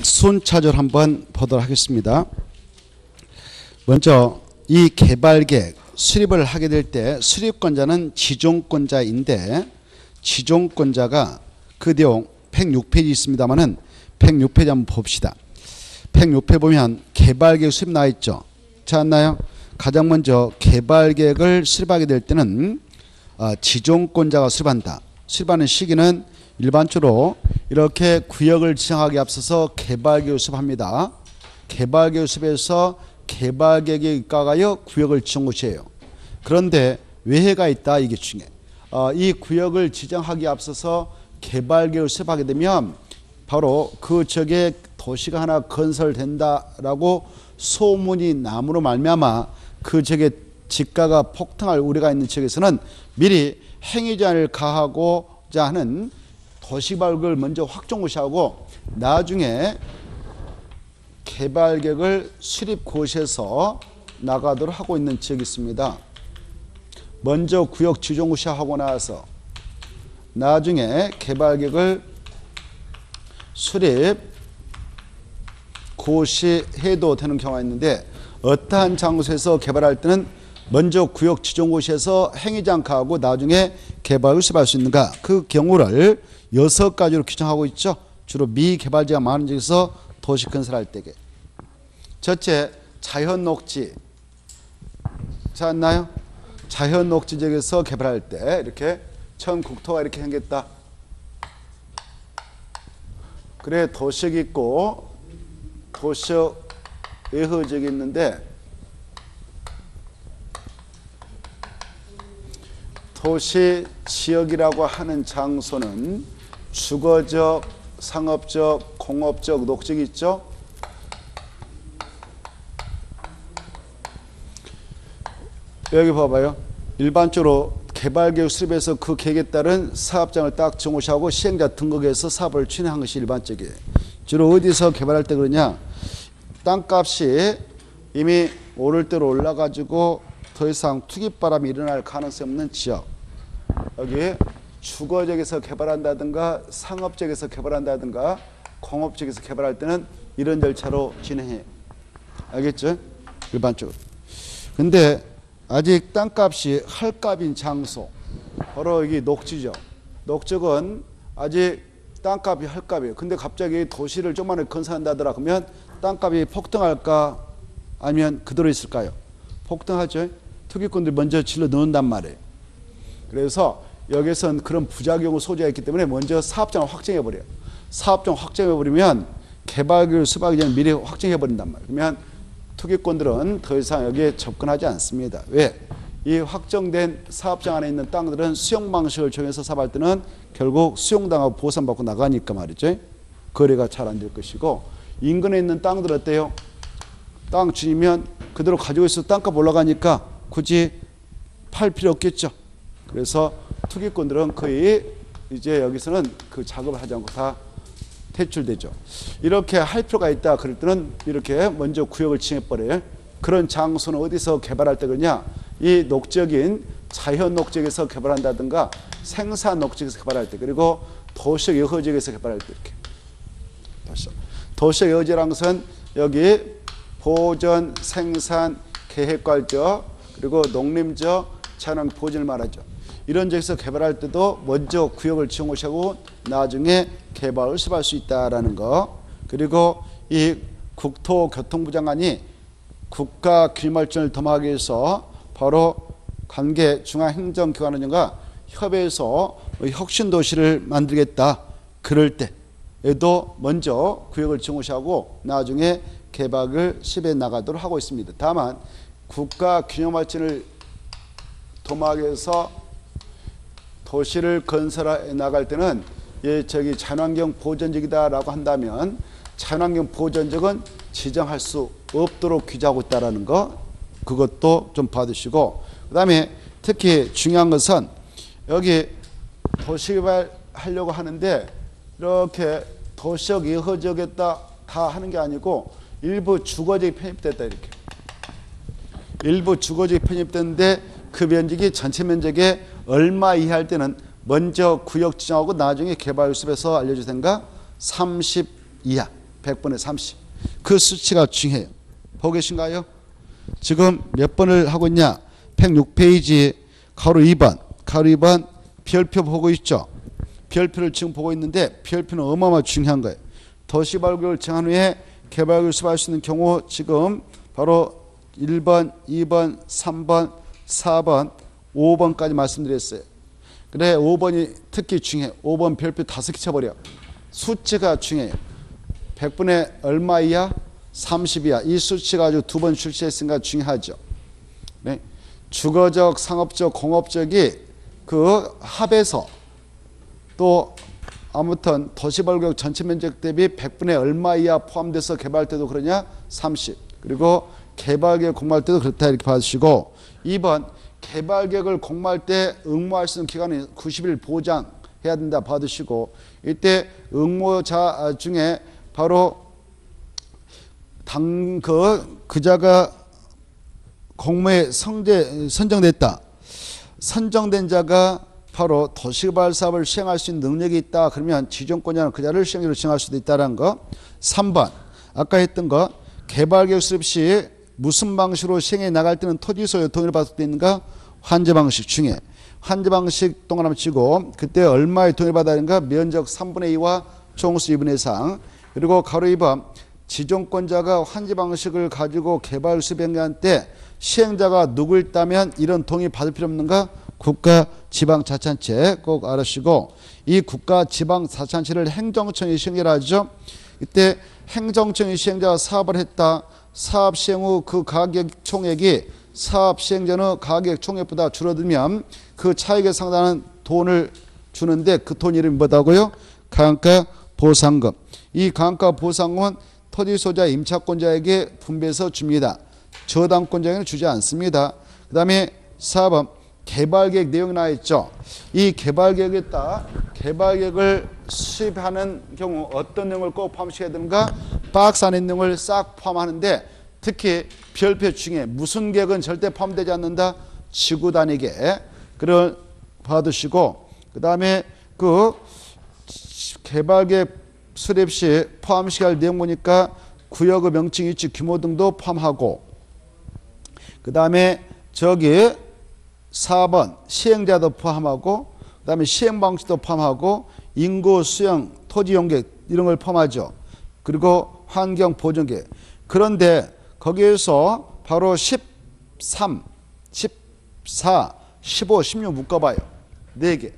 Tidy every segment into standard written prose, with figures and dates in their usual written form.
순차적으로 한번 보도록 하겠습니다. 먼저 이 개발계획 수립을 하게 될 때 수립권자는 지종권자인데, 지종권자가 그 내용 106페이지 있습니다만은 106페이지 한번 봅시다. 106페이지 보면 개발계획 수립 나와 있죠. 자, 않나요? 가장 먼저 개발계획을 수립하게 될 때는 지종권자가 수립한다. 수립하는 시기는 일반적으로 이렇게 구역을 지정하기에 앞서서 개발계획을 수립합니다. 개발계획 수립에서 개발계획에 입각하여 구역을 지정 것이에요. 그런데 외해가 있다. 이게 중요해. 이 구역을 지정하기에 앞서서 개발계획을 수립하게 되면 바로 그 지역에 도시가 하나 건설된다라고 소문이 남으로 말미암아 그 지역에 집가가 폭등할 우려가 있는 지역에서는 미리 행위제한을 가하고자 하는 도시개발을 먼저 확정고시하고 나중에 개발계획을 수립고시에서 나가도록 하고 있는 지역이 있습니다. 먼저 구역 지정고시하고 나서 나중에 개발계획을 수립 고시해도 되는 경우가 있는데, 어떠한 장소에서 개발할 때는 먼저 구역 지정고시에서 행위제한 가하고 나중에 개발을 수립할 수 있는가, 그 경우를 6가지로 규정하고 있죠. 주로 미개발지가 많은 지역에서 도시 건설할 때게. 첫째, 자연녹지. 찾았나요? 자연녹지 지역에서 개발할 때 이렇게 처음 국토가 이렇게 생겼다. 그래, 도시역이 있고 도시역 외허지역이 있는데, 도시 지역이라고 하는 장소는 주거적, 상업적, 공업적, 녹지역이 있죠. 여기 봐봐요. 일반적으로 개발계획 수립에서 그 계획에 따른 사업장을 딱 정오시하고 시행자 등록해서 사업을 진행한 것이 일반적이에요. 주로 어디서 개발할 때 그러냐, 땅값이 이미 오를 대로 올라가지고 더 이상 투기바람이 일어날 가능성이 없는 지역, 여기 주거지역에서 개발한다든가 상업지역에서 개발한다든가 공업지역에서 개발할 때는 이런 절차로 진행해. 알겠죠? 일반적으로. 근데 아직 땅값이 헐값인 장소, 바로 여기 녹지죠. 녹지역은 아직 땅값이 헐값이에요. 근데 갑자기 도시를 조금만 건설한다더라 그러면 땅값이 폭등할까 아니면 그대로 있을까요? 폭등하죠. 투기꾼들이 먼저 질러 넣는단 말이에요. 그래서 여기서는 그런 부작용을 소지가 있기 때문에 먼저 사업장을 확정해버려요. 사업장 확정해버리면 개발계획을 수립하기 전에 미리 확정해버린단 말이에요. 그러면 투기꾼들은 더 이상 여기에 접근하지 않습니다. 왜? 이 확정된 사업장 안에 있는 땅들은 수용 방식을 정해서 사업할 때는 결국 수용당하고 보상받고 나가니까 말이죠. 거래가 잘 안 될 것이고, 인근에 있는 땅들 어때요? 땅 주이면 그대로 가지고 있어도 땅값 올라가니까 굳이 팔 필요 없겠죠. 그래서 투기꾼들은 거의 이제 여기서는 그 작업을 하지 않고 다 퇴출되죠. 이렇게 할 필요가 있다 그럴 때는 이렇게 먼저 구역을 지정해버려요. 그런 장소는 어디서 개발할 때 그러냐, 이 녹지역인 자연녹지역에서 개발한다든가 생산녹지역에서 개발할 때, 그리고 도시역 여허지역에서 개발할 때 이렇게. 도시역 여허지라는 것은 여기 보전, 생산, 계획관적, 그리고 농림적, 자연 보전을 말하죠. 이런 지역에서 개발할 때도 먼저 구역을 지정하고 나중에 개발을 수립할 수 있다라는 거. 그리고 이 국토교통부 장관이 국가균발전을 도모하기 위해서 바로 관계 중앙행정기관과 협의해서 혁신도시를 만들겠다 그럴 때에도 먼저 구역을 지정하고 나중에 개발을 수립해 나가도록 하고 있습니다. 다만 국가균형발전을 도모하기 위해서 도시를 건설해 나갈 때는 저기 자연환경 보전지역이다라고 한다면 자연환경 보전지역은 지정할 수 없도록 규정하고 있다는 거, 그것도 좀 봐두시고, 그 다음에 특히 중요한 것은 여기 도시개발 하려고 하는데 이렇게 도시역 여허지역에다 다 하는 게 아니고 일부 주거지역이 편입됐다. 이렇게 일부 주거지역이 편입됐는데 그 면적이 전체 면적의 얼마 이하일 때는 먼저 구역 지정하고 나중에 개발 수립해서 알려줄 텐가 30 이하 100분의 30. 그 수치가 중요해요. 보고 계신가요? 지금 몇 번을 하고 있냐? 106페이지 가로 2번. 가로 2번 별표 보고 있죠? 별표를 지금 보고 있는데 별표는 어마어마하게 중요한 거예요. 도시발굴을 정한 후에 개발구역을 수립할 수 있는 경우 지금 바로 1번, 2번, 3번, 4번, 5번까지 말씀드렸어요. 그래 5번이 특히 중요해요. 5번 별표 5개 쳐버려. 수치가 중요해요. 100분의 얼마 이하? 30이야. 이 수치가 아주 2번 출시했으니까 중요하죠. 네. 주거적, 상업적, 공업적이 그 합해서 또 아무튼 도시발굴 전체 면적 대비 100분의 얼마 이하 포함돼서 개발할 때도 그러냐? 30. 그리고 개발계획 공모할 때도 그렇다 이렇게 봐주시고 2번 개발계획을 공모할 때 응모할 수 있는 기간은 90일 보장해야 된다 봐두시고 이때 응모자 중에 바로 그자가 공모에 선정됐다. 선정된 자가 바로 도시개발 사업을 시행할 수 있는 능력이 있다. 그러면 지정권자는 그 자를 시행자로 지정할 수도 있다는 거. 3번 아까 했던 거 개발계획 수립 시 무슨 방식으로 시행해 나갈 때는 토지 소유 동의를 받을 수 있는가? 환제 방식 중에 환제 방식 동그라미 치고 그때 얼마의 동의를 받아야 하는가? 면적 3분의 2와 총수 2분의 3. 그리고 가로 2번 지정권자가 환제 방식을 가지고 개발 수행할 때 시행자가 누구 있다면 이런 동의 받을 필요 없는가? 국가 지방자치단체 꼭 알으시고 이 국가 지방자치단체를 행정청이 시행을 하죠. 이때 행정청이 시행자가 사업을 했다. 사업 시행 후 그 가격 총액이 사업 시행 전의 가격 총액보다 줄어들면 그 차익에 상당한 돈을 주는데 그 돈 이름이 뭐다고요? 강가 보상금. 이 강가 보상금은 토지 소유자 임차권자에게 분배해서 줍니다. 저당권자에게는 주지 않습니다. 그 다음에 4번 개발계획 내용이 나와 있죠. 이 개발계획에 따라 개발계획을 수립하는 경우 어떤 내용을 꼭 포함시켜야 되는가? 박스 안에 있는 내용을 싹 포함하는데 특히 별표 중에 무슨 계획은 절대 포함되지 않는다? 지구 단위 계획. 그걸 봐두시고 그 다음에 그 개발계획 수립 시 포함시켜야 할 내용 보니까 구역의 명칭, 위치, 규모 등도 포함하고 그 다음에 저기 4번 시행자도 포함하고 그 다음에 시행방식도 포함하고 인구, 수용, 토지 용계 이런 걸 포함하죠. 그리고 환경 보존계획. 그런데 거기에서 바로 13, 14, 15, 16 묶어봐요. 4개.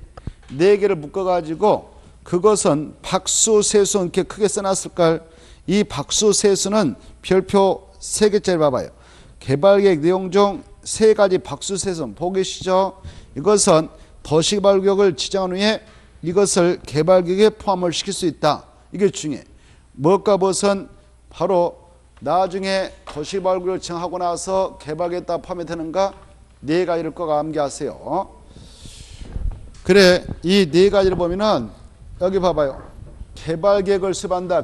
4개를 묶어가지고 그것은 박수세수 이렇게 크게 써놨을걸. 이 박수세수는 별표 3개짜리 봐봐요. 개발계획 내용 중 3가지 박수세수 보고 계시죠? 이것은 도시개발구역을 지정한 후에 이것을 개발계획에 포함을 시킬 수 있다. 이게 중요해. 무엇과 무엇은 바로 나중에 도시개발구역을 정하고 나서 개발계획에다 포함이 되는가? 4가지를 꼭 암기하세요. 그래 이 4가지를 보면은 여기 봐봐요. 개발계획을 수립한다.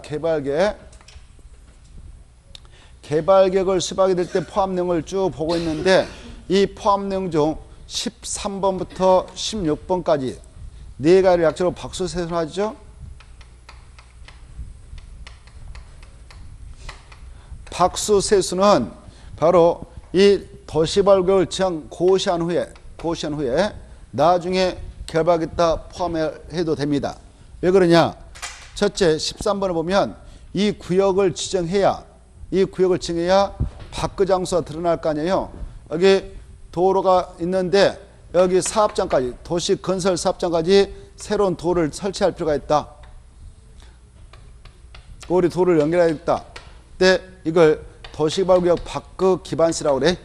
개발계획을 수립하게 될 때 포함 내용을 쭉 보고 있는데 이 포함 내용 중 13번부터 16번까지 4가지를 약자로 박수세수하죠. 박수세수는 바로 이 도시개발구역을 고시한 후에 나중에 개발하겠다 포함해도 됩니다. 왜 그러냐? 첫째 13번을 보면 이 구역을 지정해야 밖의 장소가 드러날 거 아니에요. 여기 도로가 있는데 여기 사업장까지 도시 건설 사업장까지 새로운 도로를 설치할 필요가 있다. 우리 도로를 연결해야겠다. 근데 이걸 도시개발구역 밖의 기반시라고 그래.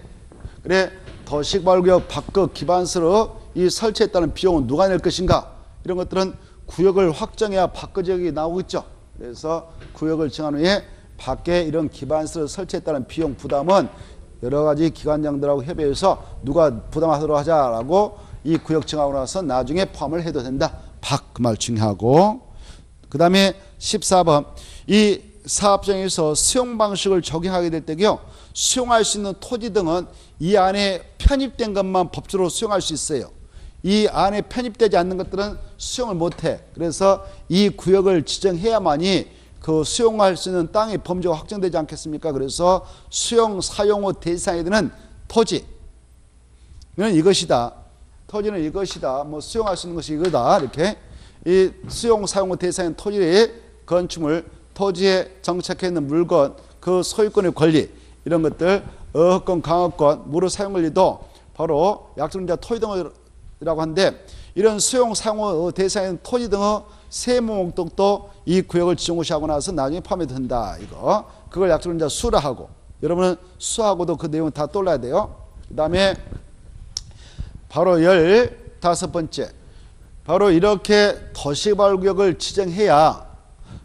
그래 도시개발구역 밖의 기반시로 이 설치했다는 비용은 누가 낼 것인가? 이런 것들은 구역을 확정해야 밖의 지역이 나오겠죠. 그래서 구역을 정한 후에 밖에 이런 기반시설을 설치했다는 비용 부담은 여러 가지 기관장들하고 협의해서 누가 부담하도록 하자라고 이 구역 정하고 나서 나중에 포함을 해도 된다. 밖 그 말 중요하고 그 다음에 14번 이 사업장에서 수용 방식을 적용하게 될 때요. 수용할 수 있는 토지 등은 이 안에 편입된 것만 법적으로 수용할 수 있어요. 이 안에 편입되지 않는 것들은 수용을 못해. 그래서 이 구역을 지정해야만이 그 수용할 수 있는 땅의 범주가 확정되지 않겠습니까? 그래서 수용 사용의 대상이 되는 토지는 이것이다. 토지는 이것이다. 뭐 수용할 수 있는 것이 이거다. 이렇게 이 수용 사용의 대상인 토지의 건축물, 토지에 정착해 있는 물건, 그 소유권의 권리 이런 것들, 어허권, 강허권, 무료 사용 권리도 바로 약정자 토지 등이라고 하는데 이런 수용 사용의 대상인 토지 등의 세무 목록도 이 구역을 지정고시하고 나서 나중에 포함된다. 이거 그걸 약정자 수라 하고 여러분은 수하고도 그 내용은 다 떠올라야 돼요. 그 다음에 바로 15번째 바로 이렇게 도시개발구역을 지정해야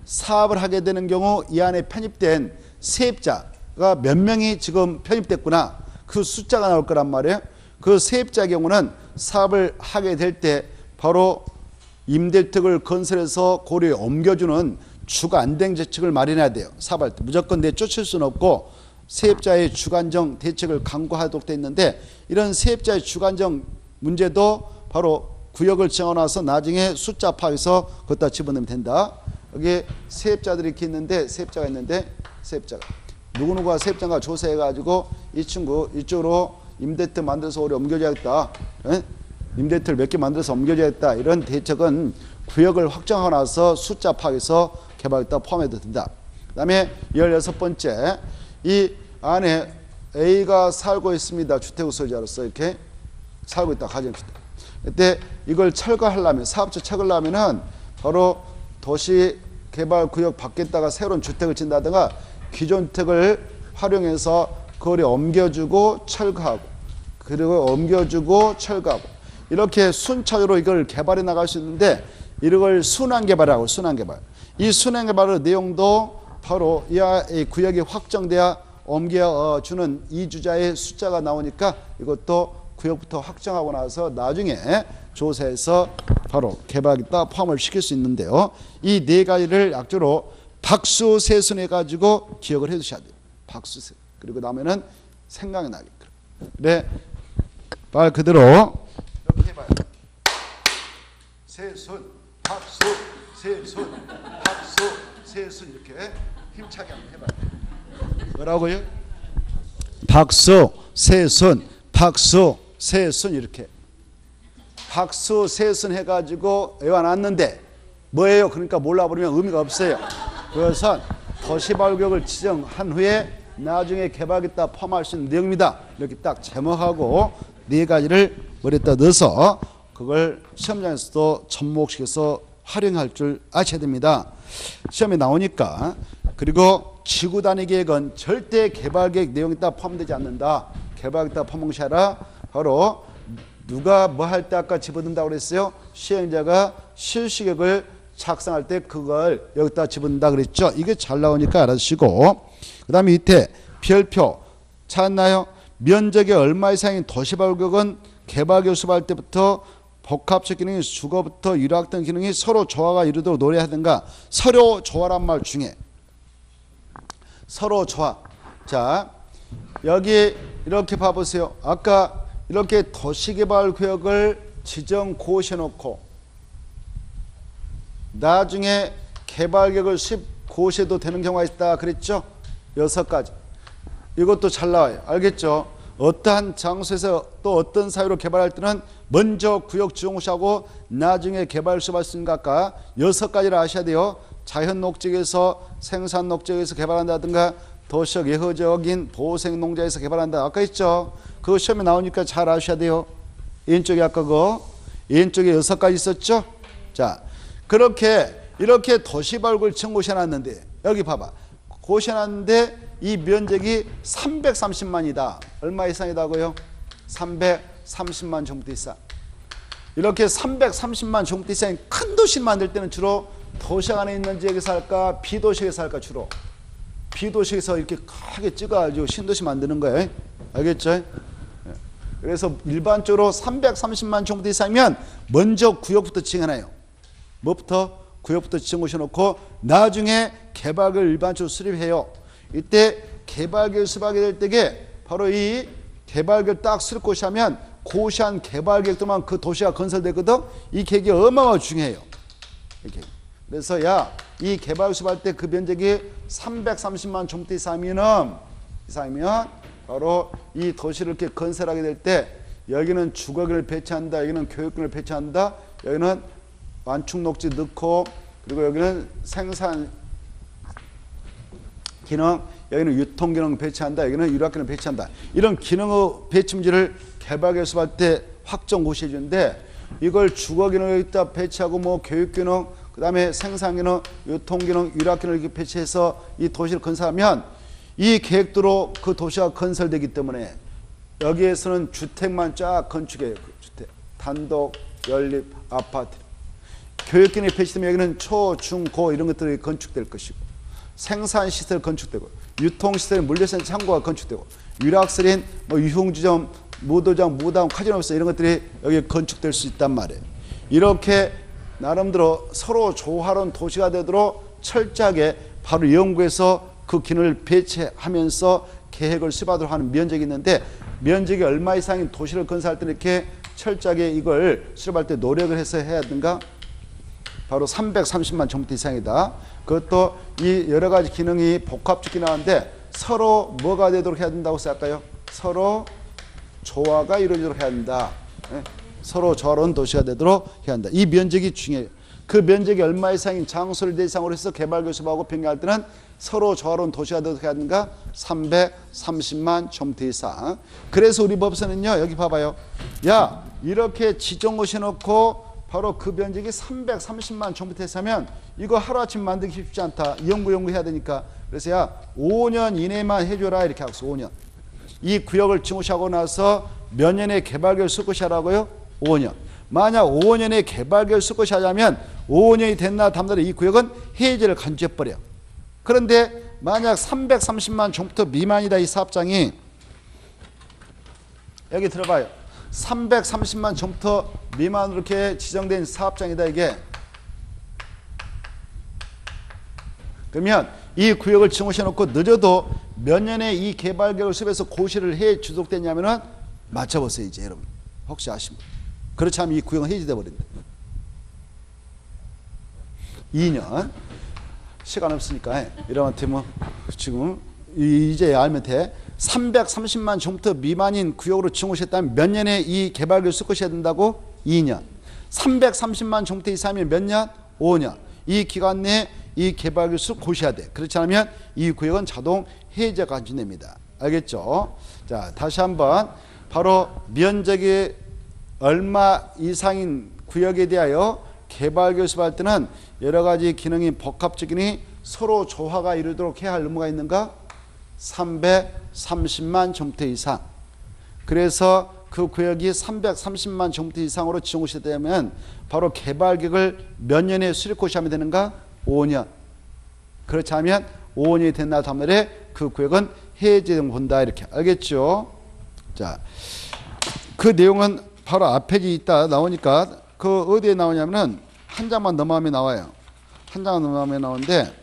사업을 하게 되는 경우 이 안에 편입된 세입자가 몇 명이 지금 편입됐구나 그 숫자가 나올 거란 말이에요. 그 세입자의 경우는 사업을 하게 될 때 바로 임대택을 건설해서 고려에 옮겨주는 주거안정 대책을 마련해야 돼요. 사업할 때 무조건 내쫓을 수는 없고 세입자의 주거안정 대책을 강구하도록 되어 있는데 이런 세입자의 주거안정 문제도 바로 구역을 정해놔서 나중에 숫자 파악해서 거기다 집어넣으면 된다. 여기 세입자들이 이렇게 있는데 세입자가 누구누구가 세입자가 조사해가지고 이 친구 이쪽으로 임대택 만들어서 우리 옮겨줘야겠다. 임대택을 몇 개 만들어서 옮겨줘야겠다. 이런 대책은 구역을 확정하고 나서 숫자 파악해서 개발했다 포함해도 된다. 그 다음에 16번째 이 안에 A가 살고 있습니다. 주택 소유자로서 이렇게 살고 있다. 가정주택. 그때 이걸 철거하려면 사업체 철거하려면은 바로 도시개발구역 밖에다가 새로운 주택을 짓는다든가 기존 주택을 활용해서 거리 옮겨주고 철거하고 그리고 옮겨주고 철거하고 이렇게 순차적으로 이걸 개발해 나갈 수 있는데 이걸 순환개발이라고 순환개발. 이 순환개발의 내용도 바로 이 구역이 확정돼야 옮겨주는 이주자의 숫자가 나오니까 이것도 구역부터 확정하고 나서 나중에 조사해서 바로 개발하겠다 포함을 시킬 수 있는데요. 이 네 가지를 약조로 박수세순해 가지고 기억을 해 두셔야 돼요. 박수세. 그리고 나면은 생각이 나게끔. 네. 말 그대로 이렇게 해봐요. 세순, 박수, 세순, 박수, 세순 이렇게 힘차게 한번 해봐요. 뭐라고요? 박수, 세순, 박수, 세순 이렇게. 박수, 세순 해가지고 외워놨는데 뭐예요? 그러니까 몰라버리면 의미가 없어요. 그것은 도시개발구역을 지정한 후에 나중에 개발하겠다 포함할 수 있는 내용입니다. 이렇게 딱 제목하고 네 가지를 머리에다 넣어서 그걸 시험장에서도 접목시켜서 활용할 줄 아셔야 됩니다. 시험에 나오니까. 그리고 지구단위 계획은 절대 개발계획 내용이 다 포함되지 않는다. 개발하겠다 포함시하라. 바로 누가 뭐 할 때 아까 집어넣는다고 그랬어요? 시행자가 실시계획을 작성할 때 그걸 여기다 집어넣는다 그랬죠? 이게 잘 나오니까 알아주시고 그 다음에 밑에 별표 찾았나요? 면적이 얼마 이상인 도시개발구역은 개발계획 수립할 때부터 복합적 기능이 주거부터 유락 등 기능이 서로 조화가 이루도록 노력하든가. 서로 조화란 말 중에 서로 조화. 자 여기 이렇게 봐보세요. 아까 이렇게 도시개발구역을 지정 고시해놓고 나중에 개발계획을 수립 고시해도 되는 경우가 있다 그랬죠? 6가지. 이것도 잘 나와요. 알겠죠? 어떠한 장소에서 또 어떤 사유로 개발할 때는 먼저 구역 지정고시하고 나중에 개발 수립할 수 있는 것 아까 6가지를 아셔야 돼요. 자연 녹지에서 생산 녹지에서 개발한다든가 도시적 예후적인 보생 농자에서 개발한다. 아까 있죠? 그거 시험에 나오니까 잘 아셔야 돼요. 왼쪽에 아까 그거 왼쪽에 6가지 있었죠? 자, 그렇게 이렇게 도시개발구역을 지정고시해놨는데 여기 봐봐. 고시해놨는데 이 면적이 330만이다. 얼마 이상이다고요? 330만 정도 이상. 이렇게 330만 정도 이상인 큰 도시를 만들 때는 주로 도시 안에 있는 지역에서 할까 비도시에서 할까 주로 비도시에서 이렇게 크게 찍어가지고 신도시 만드는 거예요. 알겠죠? 그래서 일반적으로 330만 정도 이상이면 먼저 구역부터 지정해놔요. 뭐부터? 구역부터 지정고시해놓고 나중에 개발계획을 일반적으로 수립해요. 이때 개발계획을 수립하게 될 때에 바로 이 개발계획 딱 수립 고시하면 고시한 개발계획 동안 그 도시가 건설되거든. 이 계획이 어마어마하게 중요해요. 이렇게. 그래서 야 이 개발 수립할 때 그 면적이 330만 제곱미터 이상이면 바로 이 도시를 이렇게 건설하게 될 때 여기는 주거기를 배치한다, 여기는 교육기를 배치한다, 여기는 완충 녹지 넣고, 그리고 여기는 생산 기능, 여기는 유통 기능 배치한다, 여기는 유락기능 배치한다. 이런 기능의 배치문제를 개발 개수할 때 확정 고시해 주는데, 이걸 주거 기능을 여기다 배치하고 뭐 교육 기능, 그다음에 생산 기능, 유통 기능, 유락 기능을 이렇게 배치해서 이 도시를 건설하면 이 계획대로 그 도시가 건설되기 때문에 여기에서는 주택만 쫙 건축해요. 주택, 단독, 연립, 아파트. 교육 기능이 배치되면 여기는 초, 중, 고 이런 것들이 건축될 것이고, 생산 시설 건축되고, 유통 시설, 물류센터 창고가 건축되고, 유락설인 뭐 유흥주점, 무도장, 무당, 카지노스 이런 것들이 여기 건축될 수 있단 말이에요. 이렇게 나름대로 서로 조화로운 도시가 되도록 철저하게 바로 연구해서 그 기능을 배치하면서 계획을 수립하도록 하는 면적이 있는데, 면적이 얼마 이상인 도시를 건설할 때 이렇게 철저하게 이걸 수립할 때 노력을 해서 해야 하든가, 바로 330만 제곱미터 이상이다. 그것도 이 여러 가지 기능이 복합적이 나오는데 서로 뭐가 되도록 해야 된다고 생각할까요? 서로 조화가 이루어지도록 해야 한다. 서로 조화로운 도시가 되도록 해야 한다. 이 면적이 중요해요. 그 면적이 얼마 이상인 장소를 대상으로 해서 개발 교섭하고 변경할 때는 서로 조화로운 도시가 되도록 해야 하는가? 330만 제곱미터 이상. 그래서 우리 법서는요, 여기 봐봐요. 야, 이렇게 지정고시 해놓고 바로 그 면적이 330만 제곱미터 이상이면 이거 하루아침 만들기 쉽지 않다. 연구해야 되니까. 그래서 야, 5년 이내만 해줘라. 이렇게 하고 5년. 이 구역을 증오시하고 나서 몇 년에 개발계획을 쓸 것이라고요? 5년. 만약 5년에 개발계획을 쓸 것이 하자면 5년이 됐나 담달에 이 구역은 해제를 간주해버려. 그런데 만약 330만 제곱미터 미만이다. 이 사업장이 여기 들어봐요. 330만 제곱미터 미만으로 이렇게 지정된 사업장이다. 이게 그러면 이 구역을 증오시해놓고 늦어도 몇 년에 이 개발계획을 수립해서 고시를 해 주속됐냐면은 맞춰보세요. 이제 여러분 혹시 아십니까? 그렇지 않으면 이 구역은 해지돼 버린다. 2년. 시간 없으니까 여러분한테 뭐 지금 이제 알면 돼. 330만 제곱미터 미만인 구역으로 증오시했다면 몇 년에 이 개발계획을 쓸 것이어야 된다고? 2년. 330만 제곱미터 이상이면 몇 년? 5년. 이 기간 내에 이 개발계획을 쓰고 고셔야 돼. 그렇지 않으면 이 구역은 자동 해제가 간주됩니다. 알겠죠? 자, 다시 한번 바로 면적이 얼마 이상인 구역에 대하여 개발계획을 수립할 때는 여러 가지 기능이 복합적이니 서로 조화가 이루도록 해야 할 의무가 있는가? 330만 제곱미터 이상. 그래서 그 구역이 330만 제곱미터 이상으로 지정고시 되면 바로 개발계획을 몇 년에 수립 고시하면 되는가? 5년. 그렇지 않으면 5년이 된 날 다음날에 그 구역은 해제되는 본다. 이렇게 알겠죠? 자, 그 내용은 바로 앞에 있다 나오니까 그 어디에 나오냐면은 한 장만 넘어가면 나와요. 한 장만 넘어가면 나오는데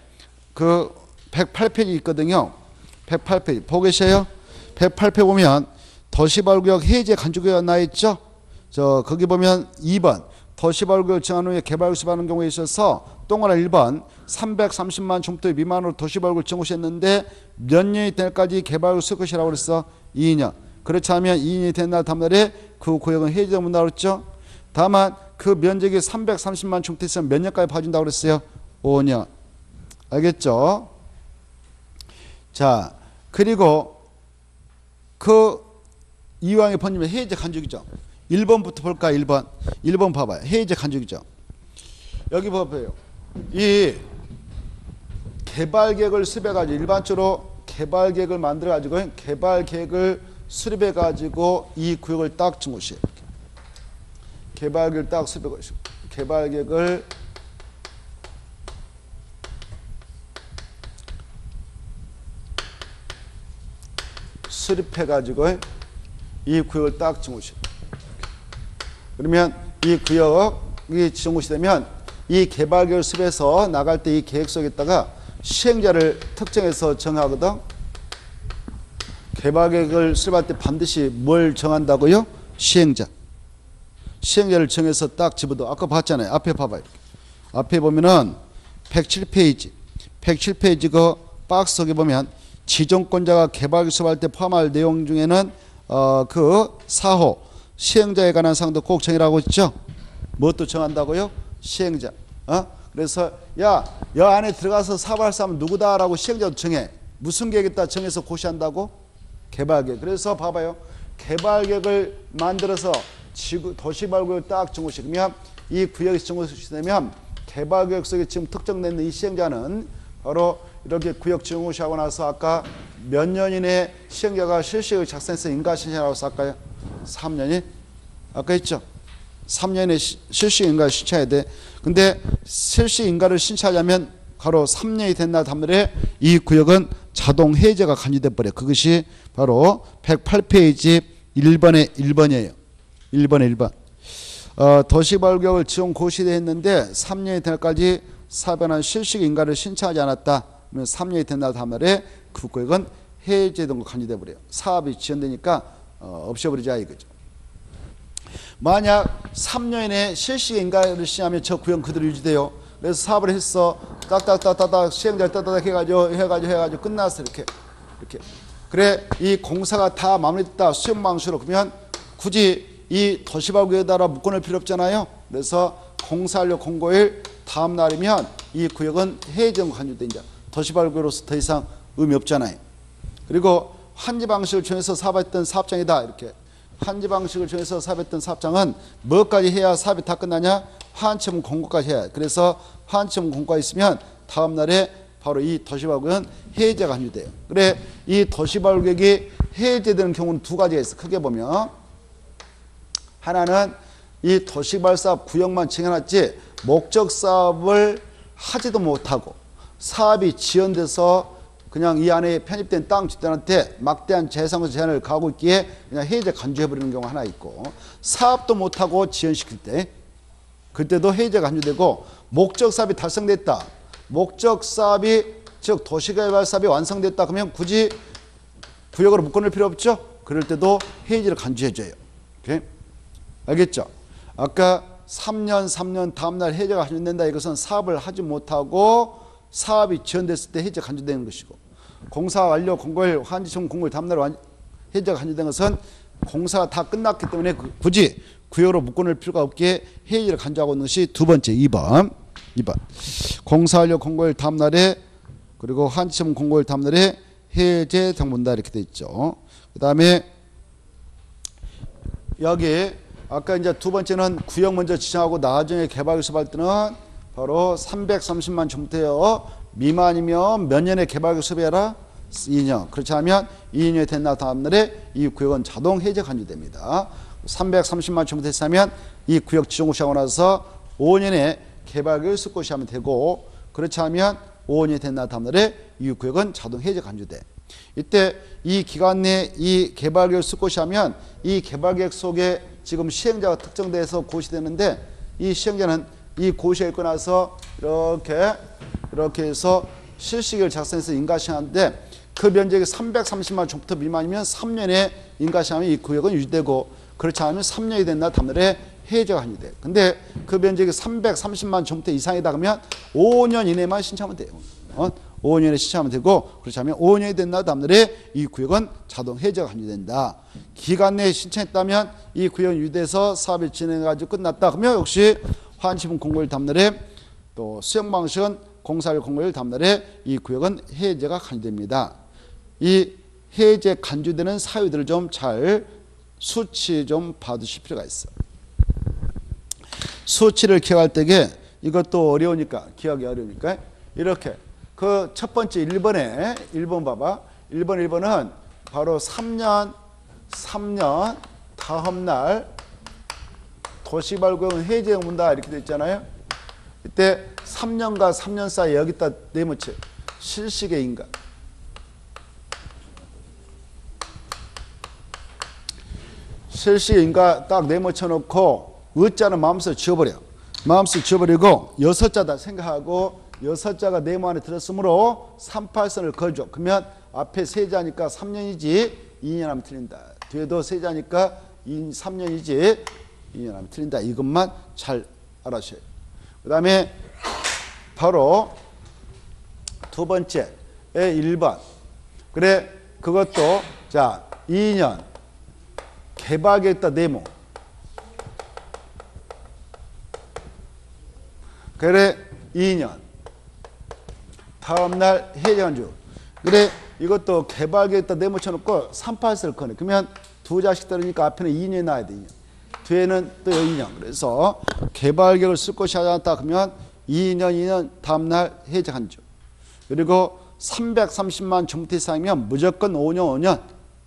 그 108페이지 있거든요. 108페이지 보고 계세요? 108페이지 보면 도시발구역 해제 간주구역 나와 있죠? 저 거기 보면 2번 도시발구역 정한 후에 개발 수립하는 경우에 있어서 동그란 1번 330만 제곱미터 미만으로 도시발구역 정고시했는데 몇 년이 될 때까지 개발을 쓸 것이라고 그랬어? 2년. 그렇지 않으면 2년이 된 날 다음날에 그 구역은 해제된다고 그랬죠? 다만 그 면적이 330만 제곱미터 있으면 몇 년까지 봐준다고 그랬어요? 5년. 알겠죠? 자, 그리고 그 이왕에 번지면 해제 간주기죠. 1번부터 볼까? 1번. 1번 봐봐요. 해제 간주기죠. 여기 봐봐요. 이 개발계획을 수립해가지고 일반적으로 개발계획을 만들어가지고 개발계획을 수립해가지고 이 구역을 딱 증오시해요. 개발계획을 딱 수립해가지고 개발계획을 수립해가지고 이 구역을 딱 증오시해요. 그러면 이 구역이 증오시 되면 이 개발계획을 수립해서 나갈 때 이 계획 속에다가 시행자를 특정해서 정하거든. 개발계획을 수립할 때 반드시 뭘 정한다고요? 시행자. 시행자를 정해서 딱 집어넣어. 아까 봤잖아요. 앞에 봐봐요. 앞에 보면은 107페이지. 107페이지 그 박스 속에 보면 지정권자가 개발기술할 때 포함할 내용 중에는 그 4호 시행자에 관한 사항도 꼭 정의라고 있죠. 무엇도 정한다고요? 시행자. 그래서 야 안에 들어가서 사업할 사람은 누구다라고 시행자도 정해. 무슨 계획에다 정해서 고시한다고? 개발계획. 그래서 봐봐요. 개발계획을 만들어서 도시발구역을 딱 정고시키면 이 구역에서 정고시되면 개발계획 속에 지금 특정된 이 시행자는 바로 이렇게 구역 정고시하고 나서 아까 몇 년 이내에 시행자가 실시계획 작성해서 인가 신청하라고 해서 아까요? 3년이? 아까 했죠? 3년에 실시 인가를 신청해야 돼. 근데 실시 인가를 신청하려면 바로 3년이 된 날 다음날에 이 구역은 자동 해제가 간주돼 버려. 그것이 바로 108페이지 1번의 1번이에요. 1번의 1번. 도시발구역을 지원 고시돼 했는데 3년이 된 날까지 사변한 실시 인가를 신청하지 않았다. 그러면 3년이 된 날 다음날에 그 구역은 해제된 거 간주돼 버려요. 사업이 지연되니까 없애버리자 이거죠. 만약 3년 이내에 실시 인가를 신청하면 저 구역 그대로 유지돼요. 그래서 사업을 했어. 딱딱딱딱딱 시행자 따다닥 해가지고 끝났어. 이렇게. 그래 이 공사가 다 마무리됐다. 수용 방식으로 그러면 굳이 이 도시발구역에다가 묶어놓을 필요 없잖아요. 그래서 공사하려 공고일 다음 날이면 이 구역은 해제된 간주된다. 도시발구역으로서 더 이상 의미 없잖아요. 그리고 환지 방식을 통해서 사업했던 사업장이다. 이렇게. 환지 방식을 통해서 사업했던 사업장은 뭐까지 해야 사업이 다 끝나냐? 환지문 공고까지 해야 해. 그래서 환지문 공고가 있으면 다음 날에 바로 이 도시발구역은 해제가 간주돼요. 그래 이 도시발구역이 해제되는 경우는 두 가지가 있어. 크게 보면 하나는 이 도시발사업 구역만 정해놨지 목적 사업을 하지도 못하고 사업이 지연돼서 그냥 이 안에 편입된 땅 집단한테 막대한 재산권 제한을 가하고 있기에 그냥 해제 간주해버리는 경우가 하나 있고, 사업도 못하고 지연시킬 때 그때도 해제 간주되고, 목적 사업이 달성됐다, 목적 사업이 즉 도시개발 사업이 완성됐다 그러면 굳이 구역으로 묶어놓을 필요 없죠. 그럴 때도 해제를 간주해줘요. 오케이? 알겠죠? 아까 3년 다음날 해제가 간주된다, 이것은 사업을 하지 못하고 사업이 지연됐을 때 해제 간주되는 것이고, 공사 완료 공고일 환지청 공고일 다음날 해제가 간주된 것은 공사가 다 끝났기 때문에 굳이 구역으로 묶어놓을 필요가 없기에 해제를 간주하고 있는 것이 두 번째 2번. 공사 완료 공고일 다음날에 그리고 환지청 공고일 다음날에 해제 정본다 이렇게 돼 있죠. 그 다음에 여기 아까 이제 두 번째는 구역 먼저 지정하고 나중에 개발기술 때는 바로 330만 정도예요. 미만이면 몇 년에 개발기술 해라? 2년. 그렇지 않으면 2년이 된 날 다음날에 이 구역은 자동 해제 간주됩니다. 330만 정도 됐으면 이 구역 지정고시하고 나서 5년에 개발기술 고시하면 되고, 그렇지 않으면 5년이 된 날 다음날에 이 구역은 자동 해제 간주돼. 이때 이 기간 내에 이 개발계획 수고시하면 이 개발계획 속에 지금 시행자가 특정돼서 고시되는데, 이 시행자는 이 고시에 읽고 나서 이렇게 해서 실시계획을 작성해서 인가시행하는데, 그 면적이 330만 정부터 미만이면 3년에 인가시행하면 이 구역은 유지되고, 그렇지 않으면 3년이 된 날 다음날에 해제가 한유돼. 근데 그 면적이 330만 정부터 이상이다 그러면 5년 이내만 신청하면 돼요. 5년에 신청하면 되고, 그렇지 않으면 5년이 된 날 다음날에 이 구역은 자동 해제가 간주된다. 기간 내에 신청했다면 이 구역은 유지돼서 사업이 진행해가지고 끝났다 그러면 역시 환지분 공고일 다음날에, 또 수용 방식은 공사일 공고일 다음날에 이 구역은 해제가 간주됩니다. 이 해제 간주되는 사유들을 좀 잘 수치 좀 봐두실 필요가 있어. 수치를 기억할 때에 이것도 어려우니까, 기억이 어려우니까 이렇게 그 첫 번째 1번에 1번 봐봐. 1번은 바로 3년 다음 날 도시발구역은 해제 의무다 이렇게 돼 있잖아요. 이때 3년과 3년 사이 여기다 네모쳐 실시계 인가. 실시계 인가 딱 네모쳐 놓고 의자는 마음속에 지워버려. 마음속에 지워버리고 6자다 생각하고 6자가 네모 안에 들었으므로 38선을 그어줘. 그러면 앞에 세자니까 3년이지 2년 하면 틀린다. 뒤에도 세자니까 3년이지 2년 하면 틀린다. 이것만 잘 알아주셔요. 그 다음에 바로 두 번째 1번. 그래 그것도 자 2년 개발계획다 네모. 그래 2년 다음날 해제간주. 그래 이것도 개발계획다 네모 쳐놓고 38을 꺼내. 그러면 두 자식 들으니까 앞에는 2년이 나야 돼. 2년. 뒤에는 또 2년. 그래서 개발계획을 쓸 것이 하지 않았다 그러면 2년 다음날 해제간주. 그리고 330만 정부채 이상이면 무조건 5년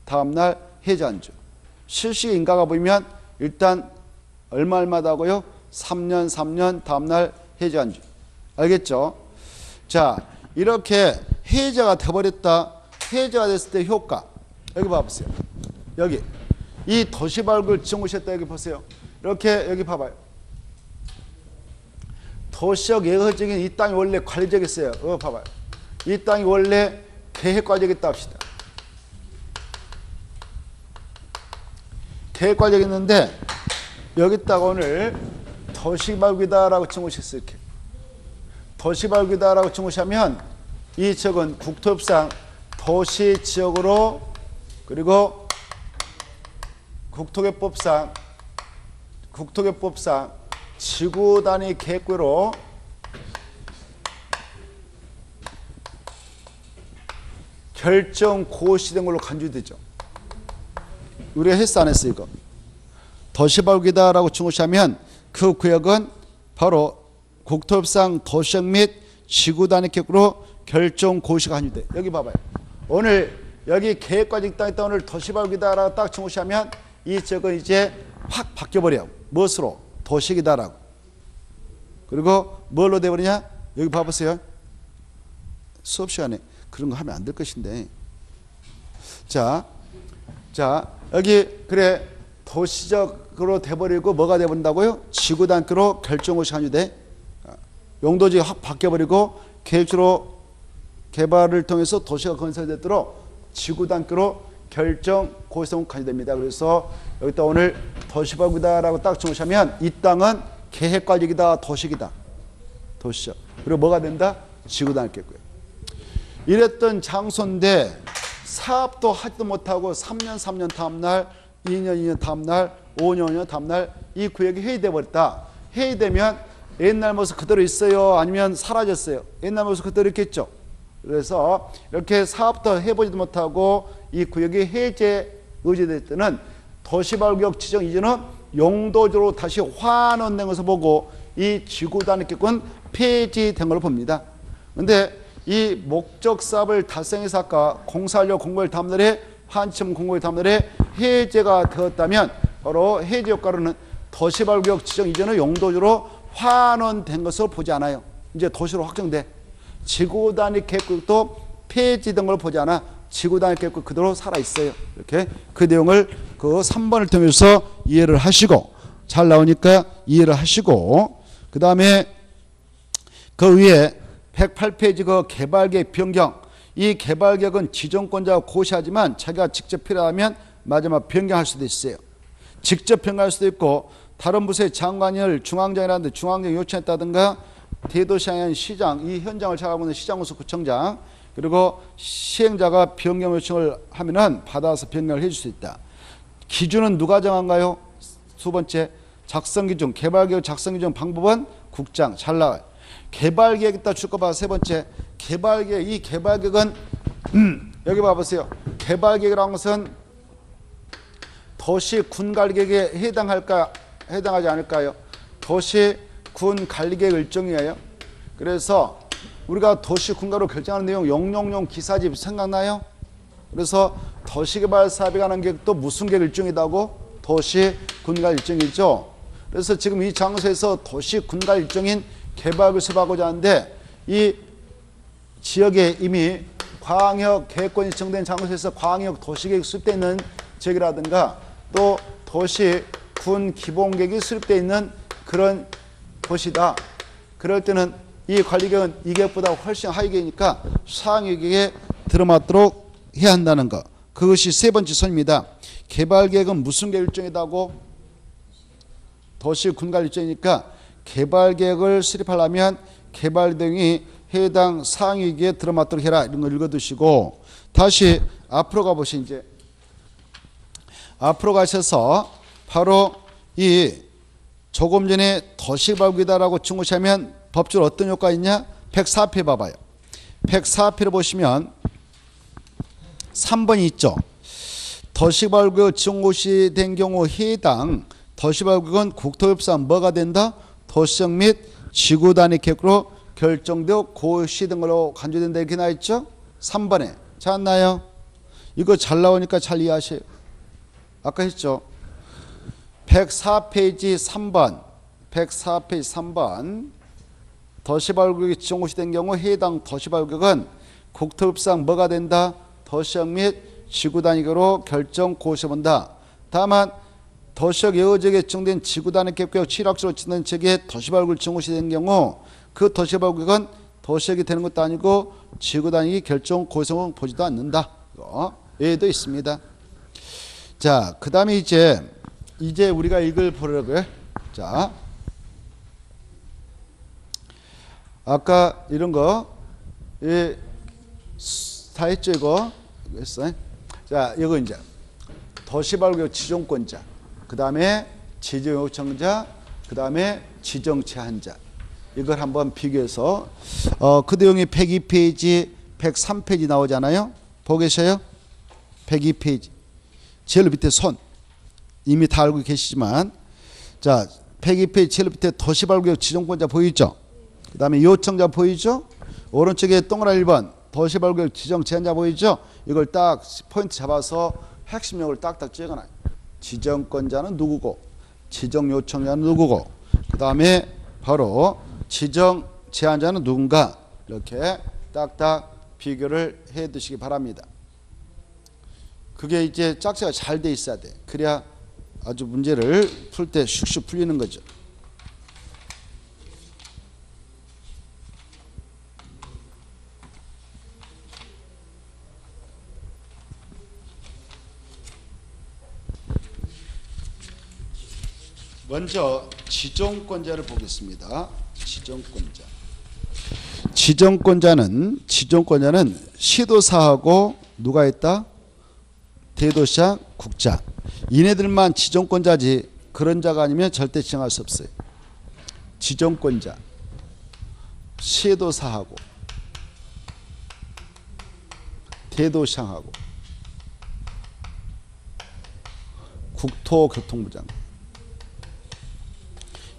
다음날 해제간주. 실시의 인가가 보이면 일단 얼마다고요? 3년 다음날 해제간주. 알겠죠? 자, 이렇게 해제가 돼버렸다. 해제가 됐을 때 효과. 여기 봐보세요. 여기 이 도시발굴 지정고시했다. 여기 보세요. 이렇게 여기 봐봐요. 도시적 예외적인 이 땅이 원래 관리적이었어요. 봐봐요. 이 땅이 원래 계획관리적이었다 합시다. 계획관리적이었는데 여기다가 오늘 도시발굴이다라고 지정고시했어요. 이렇게. 도시발굴이다라고 지정고시하면 이 지역은 국토협상 도시지역으로 그리고 국토개법상 지구단위 계획구로 결정 고시된 걸로 간주되죠. 우리가 했어 안 했어 이거? 도시발굴이다라고 지정고시하면 그 구역은 바로 국토협상 도시적 및 지구단위 계획구로 결정 고시가 간주돼. 여기 봐봐요. 오늘 여기 계획과정 땅 있다. 오늘 도시발굴이다라고 딱 지정고시하면 이 지역은 이제 확 바뀌어버려. 무엇으로? 도시이다라고. 그리고 뭘로 돼버리냐? 여기 봐보세요. 수업 시간에 그런 거 하면 안 될 것인데. 자, 여기 그래 도시적으로 돼버리고 뭐가 돼버린다고요? 지구단계로 결정고시 간주돼. 용도지가 확 바뀌어버리고 계획적으로 개발을 통해서 도시가 건설되도록 지구단계로 결정 고시성 간주됩니다. 그래서 여기다 오늘 도시발굴이다라고 딱 정하면 이 땅은 계획관리이다 도시이다. 도시적. 그리고 뭐가 된다? 지구단계고요. 이랬던 장소인데 사업도 하지도 못하고 3년 다음날 2년 다음날 5년 다음날 이 구역이 해이돼 버렸다. 해이되면 옛날 모습 그대로 있어요? 아니면 사라졌어요? 옛날 모습 그대로 있겠죠. 그래서 이렇게 사업도 해보지도 못하고 이 구역이 해제 의제될 때는 도시발굴구역 지정 이전은 용도적으로 다시 환원된 것을 보고 이 지구단위계획은 폐지된 걸로 봅니다. 그런데 이 목적 사업을 달성해서 아까 공사하려 공고일 다음날에 환점 공고일 다음날에 해제가 되었다면 바로 해제 효과로는 도시발굴구역 지정 이전은 용도적으로 환원된 것을 보지 않아요. 이제 도시로 확정돼. 지구단위 계획도 폐지된 걸 보지 않아. 지구단위 계획 그대로 살아있어요. 이렇게 그 내용을 그 3번을 통해서 이해를 하시고 잘 나오니까 이해를 하시고 그 다음에 그 위에 108페이지 그 개발계획 변경. 이 개발계획은 지정권자가 고시하지만 자기가 직접 필요하면 마지막 변경할 수도 있어요. 직접 변경할 수도 있고 다른 부서의 장관을 중앙장이라는데 중앙장 요청했다든가 대도시장의 시장, 이 현장을 찾아보는 시장으로서 구청장, 그리고 시행자가 변경 요청을 하면은 받아서 변경을 해줄 수 있다. 기준은 누가 정한가요? 두 번째, 작성 기준, 개발계획 작성 기준 방법은 국장. 잘 나와요. 개발계획 있다 줄 거 봐. 세 번째, 개발계획. 이 개발계획은 여기 봐보세요. 개발계획이라는 것은 도시 군관리계획에 해당하지 않을까요? 도시 군 관리계획 일종이에요. 그래서 우리가 도시군가로 결정하는 내용 용용용 기사집 생각나요? 그래서 도시개발 사업에 관한 계획도 무슨 계획 일종이다고? 도시군관 일종이죠. 그래서 지금 이 장소에서 도시군관 일종인 개발을 수립하고자 하는데 이 지역에 이미 광역 계획권이 지정된 장소에서 광역 도시계획 수립되어 있는 지역이라든가 또 도시군 기본계획이 수립되어 있는 그런 도시다. 그럴 때는 이 관리계획은 이 계획보다 훨씬 하위 계획이니까 상위 계획에 들어맞도록 해야 한다는 것. 그것이 세 번째 선입니다. 개발계획은 무슨 계획 일종이다고? 도시군관 일종이니까 개발계획을 수립하려면 개발 등이 해당 상위기에 들어맞도록 해라. 이런 거 읽어두시고 다시 앞으로 가보시. 이제 앞으로 가셔서 바로 이 조금 전에 도시개발구이다라고 중고시하면 법적으로 어떤 효과가 있냐? 104표 봐봐요. 104표를 보시면 3번이 있죠. 도시개발구역 중고시된 경우 해당 도시개발구역은 국토협상 뭐가 된다? 도시적 및 지구단위 계획으로 결정되어 고시 등으로 간주된다 이렇게 나와있죠. 3번에 찾았나요? 이거 잘 나오니까 잘 이해하세요. 아까 했죠. 104페이지 3번 104페이지 3번 도시개발구역이 지정고시된 경우 해당 도시개발구역은 국토협상 뭐가 된다? 도시적 및 지구단위계로 결정 고시본다. 다만 도시적 예외지역에 지정된 지구단위 계획 취락지로 지정된 지역에 도시개발구역이 지정고시된 경우 그 도시개발구역은 도시역이 되는 것도 아니고 지구단위 결정 고시성을 보지도 않는다. 예도 있습니다. 자, 그 다음에 이제 우리가 이걸 보려고요. 자, 아까 이런 거 다 했죠. 이거 했어요. 자, 이거 이제 도시개발구역 지정권자, 그 다음에 지정요청자, 그 다음에 지정제한자. 이걸 한번 비교해서 그 내용이 102페이지 103페이지 나오잖아요. 보고 계셔요? 102페이지 제일 밑에 손 이미 다 알고 계시지만, 자 102페이지 제일 밑에 도시개발구역 지정권자 보이죠? 그 다음에 요청자 보이죠? 오른쪽에 동그라미 1번 도시개발구역 지정제한자 보이죠? 이걸 딱 포인트 잡아서 핵심 용어를 딱딱 찍어놔요. 지정권자는 누구고 지정요청자는 누구고 그 다음에 바로 지정제한자는 누군가, 이렇게 딱딱 비교를 해 두시기 바랍니다. 그게 이제 짝지가 잘 돼 있어야 돼. 그래야 아주 문제를 풀 때 슉슉 풀리는 거죠. 먼저 지정권자를 보겠습니다. 지정권자는 시도사하고 누가 있다? 대도시장, 국장. 이네들만 지정권자지 그런 자가 아니면 절대 지정할 수 없어요. 지정권자, 시도사하고 대도시장하고 국토교통부장.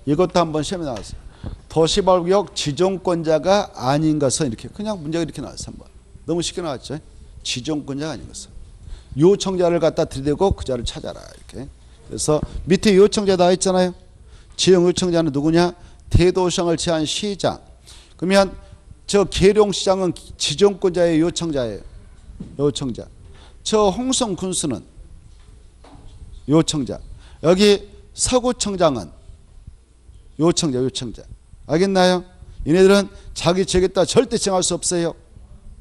이것도 한번 시험에 나왔어요. 도시개발구역 지정권자가 아닌 것은 이렇게 그냥 문제가 이렇게 나왔어요. 한번 너무 쉽게 나왔죠. 지정권자가 아닌 것은 요청자를 갖다 들이대고 그 자를 찾아라 이렇게. 그래서 밑에 요청자 나와 있잖아요. 지정 요청자는 누구냐? 대도시장을 제한 시장. 그러면 저 계룡시장은 지정권자의 요청자예요. 요청자. 저 홍성군수는 요청자. 여기 서구청장은 요청자. 알겠나요? 얘네들은 자기 지역에다 절대 정할 수 없어요.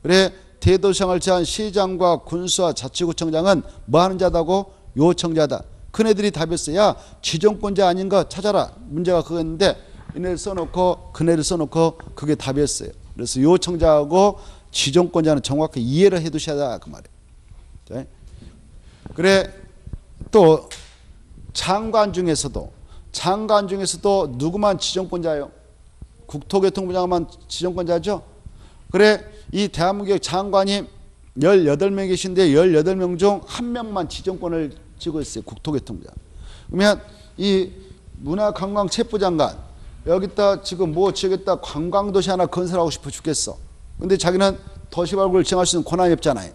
그래 대도시장을 제한 시장과 군수와 자치구청장은 뭐 하는 자다고? 요청자다. 그네들이 답했어요. 야 지정권자 아닌 거 찾아라. 문제가 그거였는데 얘네를 써놓고 그네를 써놓고 그게 답이었어요. 그래서 요청자하고 지정권자는 정확히 이해를 해 두셔야 그 말이에요. 그래 또 장관 중에서도 누구만 지정권자예요? 국토교통부장만 지정권자죠. 그래 이 대한민국 장관이 18명 계신데 18명 중 1명만 지정권을 쥐고 있어요. 국토교통부장. 그러면 이 문화관광체육부 장관 여기다 지금 뭐 지역에다 관광도시 하나 건설하고 싶어 죽겠어. 근데 자기는 도시개발구역을 정할 수 있는 권한이 없잖아요.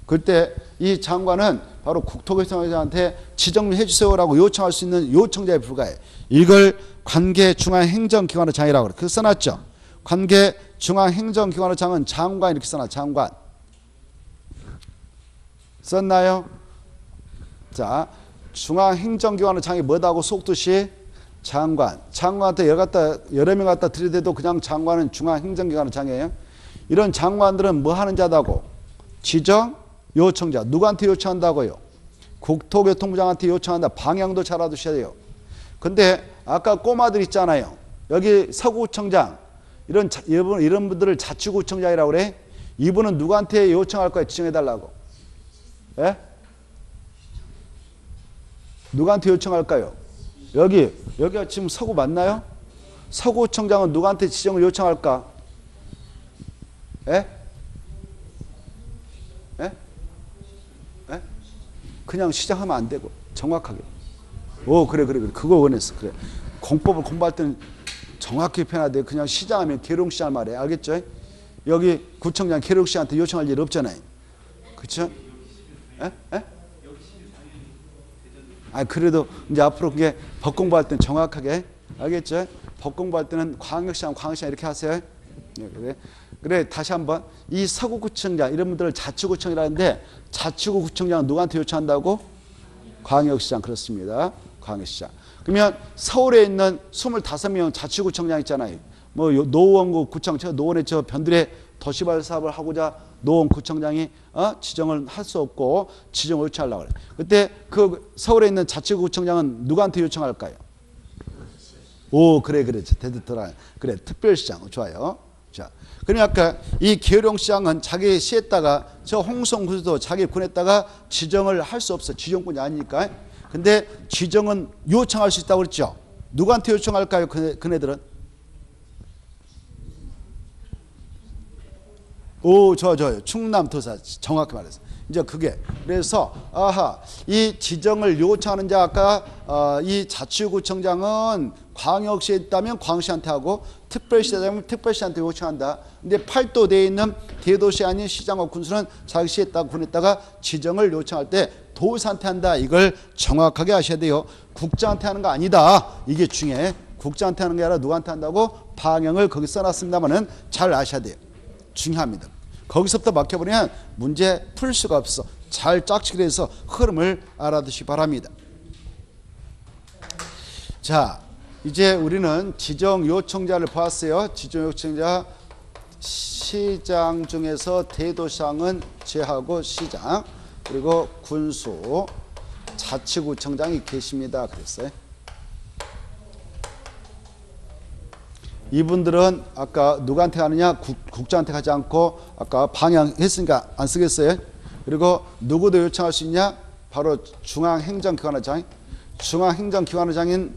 그때 이 장관은 바로 국토교통부장한테 지정 해 주세요라고 요청할 수 있는 요청자에 불과해. 이걸 관계중앙행정기관의 장이라고 그래. 그거 써놨죠. 관계중앙행정기관의 장은 장관 이렇게 써놔. 장관 썼나요? 자, 중앙행정기관의 장이 뭐다고 속뜻이 장관. 장관한테 여러 명 갖다 들이대도 그냥 장관은 중앙행정기관의 장이에요. 이런 장관들은 뭐 하는 자다고? 지정 요청자. 누구한테 요청한다고요? 국토교통부장한테 요청한다. 방향도 잘 알아두셔야 돼요. 근데 아까 꼬마들 있잖아요. 여기 서구청장 이런 분들을 자치구청장이라고 그래. 이분은 누구한테 요청할 거야? 지정해달라고. 예? 누구한테 요청할까요? 여기가 지금 서구 맞나요? 서구청장은 누구한테 지정을 요청할까? 예? 예? 예? 그냥 시작하면 안 되고 정확하게. 오, 그래. 그거 원했어. 그래. 공법을 공부할 때는 정확히 표현해야 돼. 그냥 시장하면 계룡시장 말해. 알겠죠? 여기 구청장 계룡시장한테 요청할 일 없잖아요. 그렇죠? 예? 예? 아, 그래도 이제 앞으로 그게 법 공부할 때는 정확하게 알겠죠? 법 공부할 때는 광역시장 이렇게 하세요. 그래 다시 한번 이 서구구청장 이런 분들을 자치구청이라는데 자치구청장은 누구한테 요청한다고? 광역시장. 그렇습니다. 광역시장. 그러면 서울에 있는 25명 자치구청장 있잖아요. 뭐 노원구 구청, 노원에 저 변두리에 도시발 사업을 하고자 노원 구청장이 지정을 할 수 없고 지정을 요청하려고 그래. 그때 그 서울에 있는 자치구청장은 누구한테 요청할까요? 오, 그래. 그래, 특별시장. 좋아요. 자, 그러니까 아까 이 계룡시장은 자기 시에다가 저 홍성군도 자기 군에다가 지정을 할 수 없어. 지정군이 아니니까. 근데 지정은 요청할 수 있다고 그랬죠. 누구한테 요청할까요? 그네들은? 오, 좋아요. 충남도사. 정확히 말해서. 이제 그게. 그래서, 이 지정을 요청하는 자, 아까, 이 자치구청장은 광역시에 있다면 광역시한테 하고, 특별시에 있다면 특별시한테 요청한다. 근데 팔도대에 있는 대도시 아닌 시장과 군수는 자기 시에다가 군에다가 지정을 요청할 때 도지사한테 한다. 이걸 정확하게 아셔야 돼요. 국장한테 하는 거 아니다. 이게 중요해. 국장한테 하는 게 아니라 누구한테 한다고? 방향을 거기 써놨습니다만은 잘 아셔야 돼요. 중요합니다. 거기서부터 막혀버리면 문제 풀 수가 없어. 잘 짝짓기를 해서 흐름을 알아두시기 바랍니다. 자, 이제 우리는 지정 요청자를 보았어요. 지정 요청자 시장 중에서 대도시장은 제하고 시장, 그리고 군수, 자치구청장이 계십니다. 그랬어요. 이분들은 아까 누구한테 가느냐? 국장한테 가지 않고 아까 방향했으니까 안 쓰겠어요. 그리고 누구도 요청할 수 있냐? 바로 중앙행정기관의장. 중앙행정기관의장인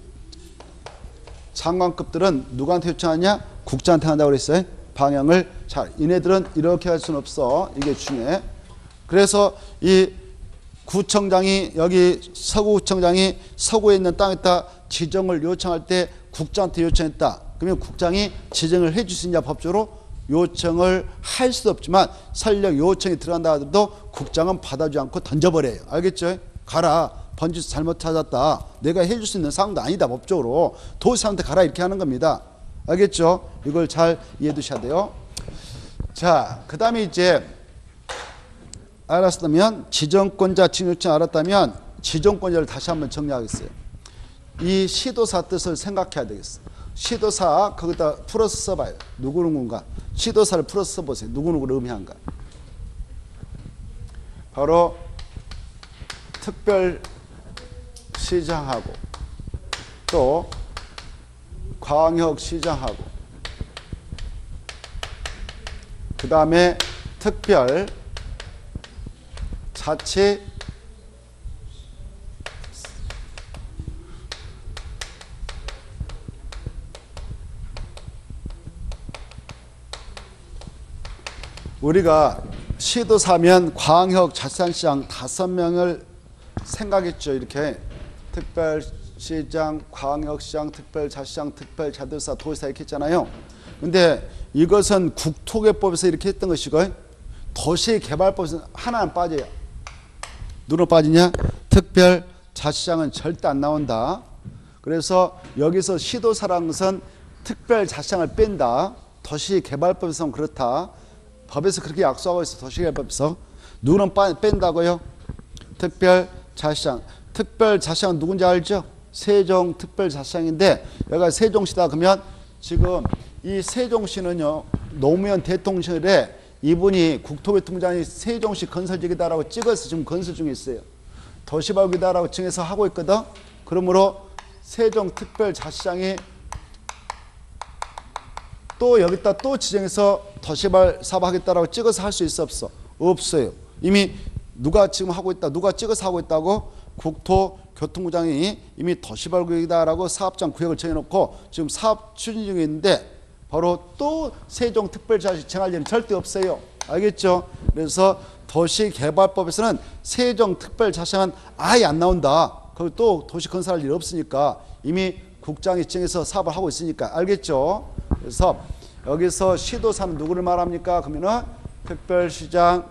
장관급들은 누구한테 요청하냐? 국장한테 한다고 그랬어요. 방향을 잘. 이네들은 이렇게 할 수는 없어. 이게 중요해. 그래서 이 구청장이 여기 서구구청장이 서구에 있는 땅에다 지정을 요청할 때 국장한테 요청했다. 그러면 국장이 지정을 해줄 수 있냐? 법적으로 요청을 할 수도 없지만 설령 요청이 들어간다 하더라도 국장은 받아주지 않고 던져버려요. 알겠죠? 가라. 번지수 잘못 찾았다. 내가 해줄 수 있는 상황도 아니다. 법적으로. 도지사한테 가라. 이렇게 하는 겁니다. 알겠죠? 이걸 잘 이해해 두셔야 돼요. 자, 그 다음에 이제 알았다면 지정권자 지정요청 알았다면 지정권자를 다시 한번 정리하겠어요. 이 시도사 뜻을 생각해야 되겠어. 시도사 거기다 풀어서 써봐요. 누구누구인가. 시도사를 풀어서 써보세요. 누구누구를 의미한가. 바로 특별시장하고 또 광역시장하고 그 다음에 특별자치 우리가 시도사면 광역자치단체장 5명을 생각했죠. 이렇게 특별시장, 광역시장, 특별자치장, 특별자도사, 도지사 이렇게 했잖아요. 근데 이것은 국토개법에서 이렇게 했던 것이고 도시개발법에서 하나는 빠져요. 누구 빠지냐? 특별자치장은 절대 안 나온다. 그래서 여기서 시도사라는 것은 특별자치장을 뺀다. 도시개발법에서는 그렇다. 법에서 그렇게 약속하고 있어. 도시개발법에서. 누구는 뺀다고요? 특별자치장. 특별자치장은 누군지 알죠? 세종특별자치장인데 여기가 세종시다 그러면 지금 이 세종시는요 노무현 대통령 시절에 이분이 국토교통부장이 세종시 건설지기다라고 찍어서 지금 건설 중에 있어요. 도시발기다라고 정해서 하고 있거든. 그러므로 세종특별자치장이 또 여기다 또 지정해서 도시개발 사업하겠다라고 찍어서 할 수 있어 없어? 없어요. 이미 누가 지금 하고 있다, 누가 찍어서 하고 있다고? 국토교통부장이 이미 도시개발구역이다라고 사업장 구역을 정해놓고 지금 사업 추진 중에 있는데 바로 또 세종특별자치 정할 일은 절대 없어요. 알겠죠? 그래서 도시개발법에서는 세종특별자치는 아예 안 나온다. 거기 또 도시 건설할 일 없으니까 이미 국장이 정해서 사업을 하고 있으니까. 알겠죠? 그래서 여기서 시도사는 누구를 말합니까? 그러면은 특별시장,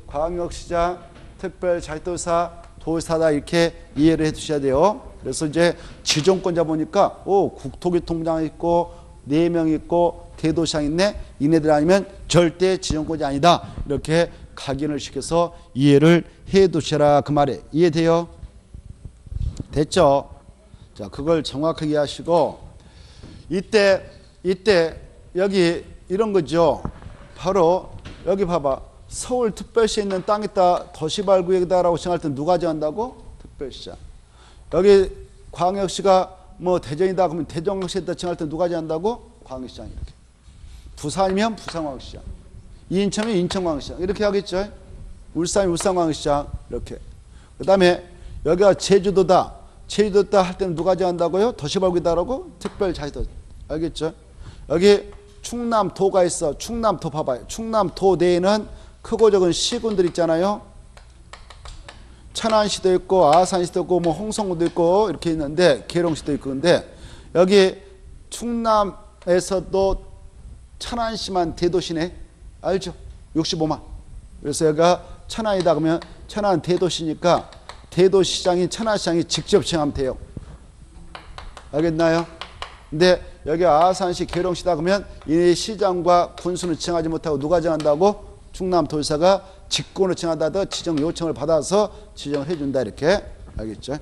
광역시장, 특별자치도사, 도지사다 이렇게 이해를 해 두셔야 돼요. 그래서 이제 지정권자 보니까 국토교통부장 있고 4명 있고 대도시장 있네. 이네들 아니면 절대 지정권이 아니다. 이렇게 각인을 시켜서 이해를 해 두셔라 그 말에 이해돼요? 됐죠? 자, 그걸 정확하게 하시고 이때 여기 이런 거죠. 바로 여기 봐봐. 서울특별시에 있는 땅에다 도시개발구역이다라고 정할 때 누가 정한다고? 특별시장. 여기 광역시가 뭐 대전이다 그러면 대전광역시에다 정할 때 누가 정한다고? 광역시장. 이렇게. 부산이면 부산광역시장. 인천이면 인천광역시장. 이렇게 하겠죠. 울산이면 울산광역시장. 이렇게. 그 다음에 여기가 제주도다. 제주도다 할 때는 누가 정한다고요? 도시개발구역이다라고? 특별자치도. 알겠죠? 여기 충남도가 있어. 충남도 봐봐요. 충남도 내에는 크고 적은 시군들 있잖아요. 천안시도 있고 아산시도 있고 뭐 홍성군도 있고 이렇게 있는데 계룡시도 있고 근데 여기 충남에서도 천안시만 대도시네. 알죠? 65만. 그래서 여기가 천안이다 그러면 천안 대도시니까 대도시장인 천안시장이 직접 정하면 돼요. 알겠나요? 근데 여기 아산시 계룡시다 그러면 이 시장과 군수는 정하지 못하고 누가 정한다고? 충남도지사가 직권을 정하다 지정 요청을 받아서 지정을 해준다 이렇게. 알겠죠?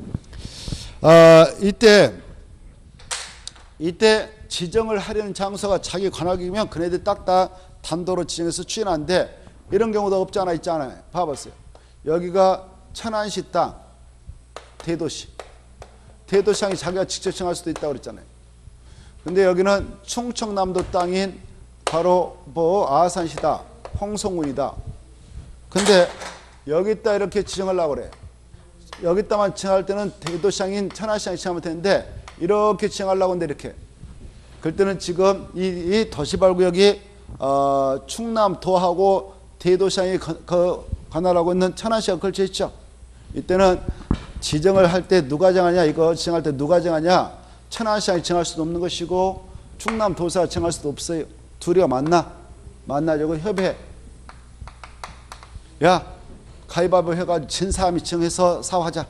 이때 지정을 하려는 장소가 자기 관할이면 그네들 딱 다 단도로 지정해서 추진하는데 이런 경우도 없지 않아 있잖아요. 봐보세요. 여기가 천안시 땅 대도시. 대도시장이 자기가 직접 정할 수도 있다고 그랬잖아요. 근데 여기는 충청남도 땅인 바로 뭐 아산시다. 홍성군이다. 근데 여기다 이렇게 지정하려고 그래. 여기다만 지정할 때는 대도시장인 천안시장이 지정하면 되는데 이렇게 지정하려고 하는데 이렇게. 그때는 지금 이 도시개발구역이 충남도하고 대도시장이 관할하고 있는 천안시가 걸쳐 있죠. 이때는 지정을 할 때 누가 정하냐 이거 지정할 때 누가 정하냐 천안시장이 정할 수도 없는 것이고 충남도사가 정할 수도 없어요. 둘이가 만나자고 협의해. 야 가위바위보 해가지고 진 사람이 정해서 사업하자.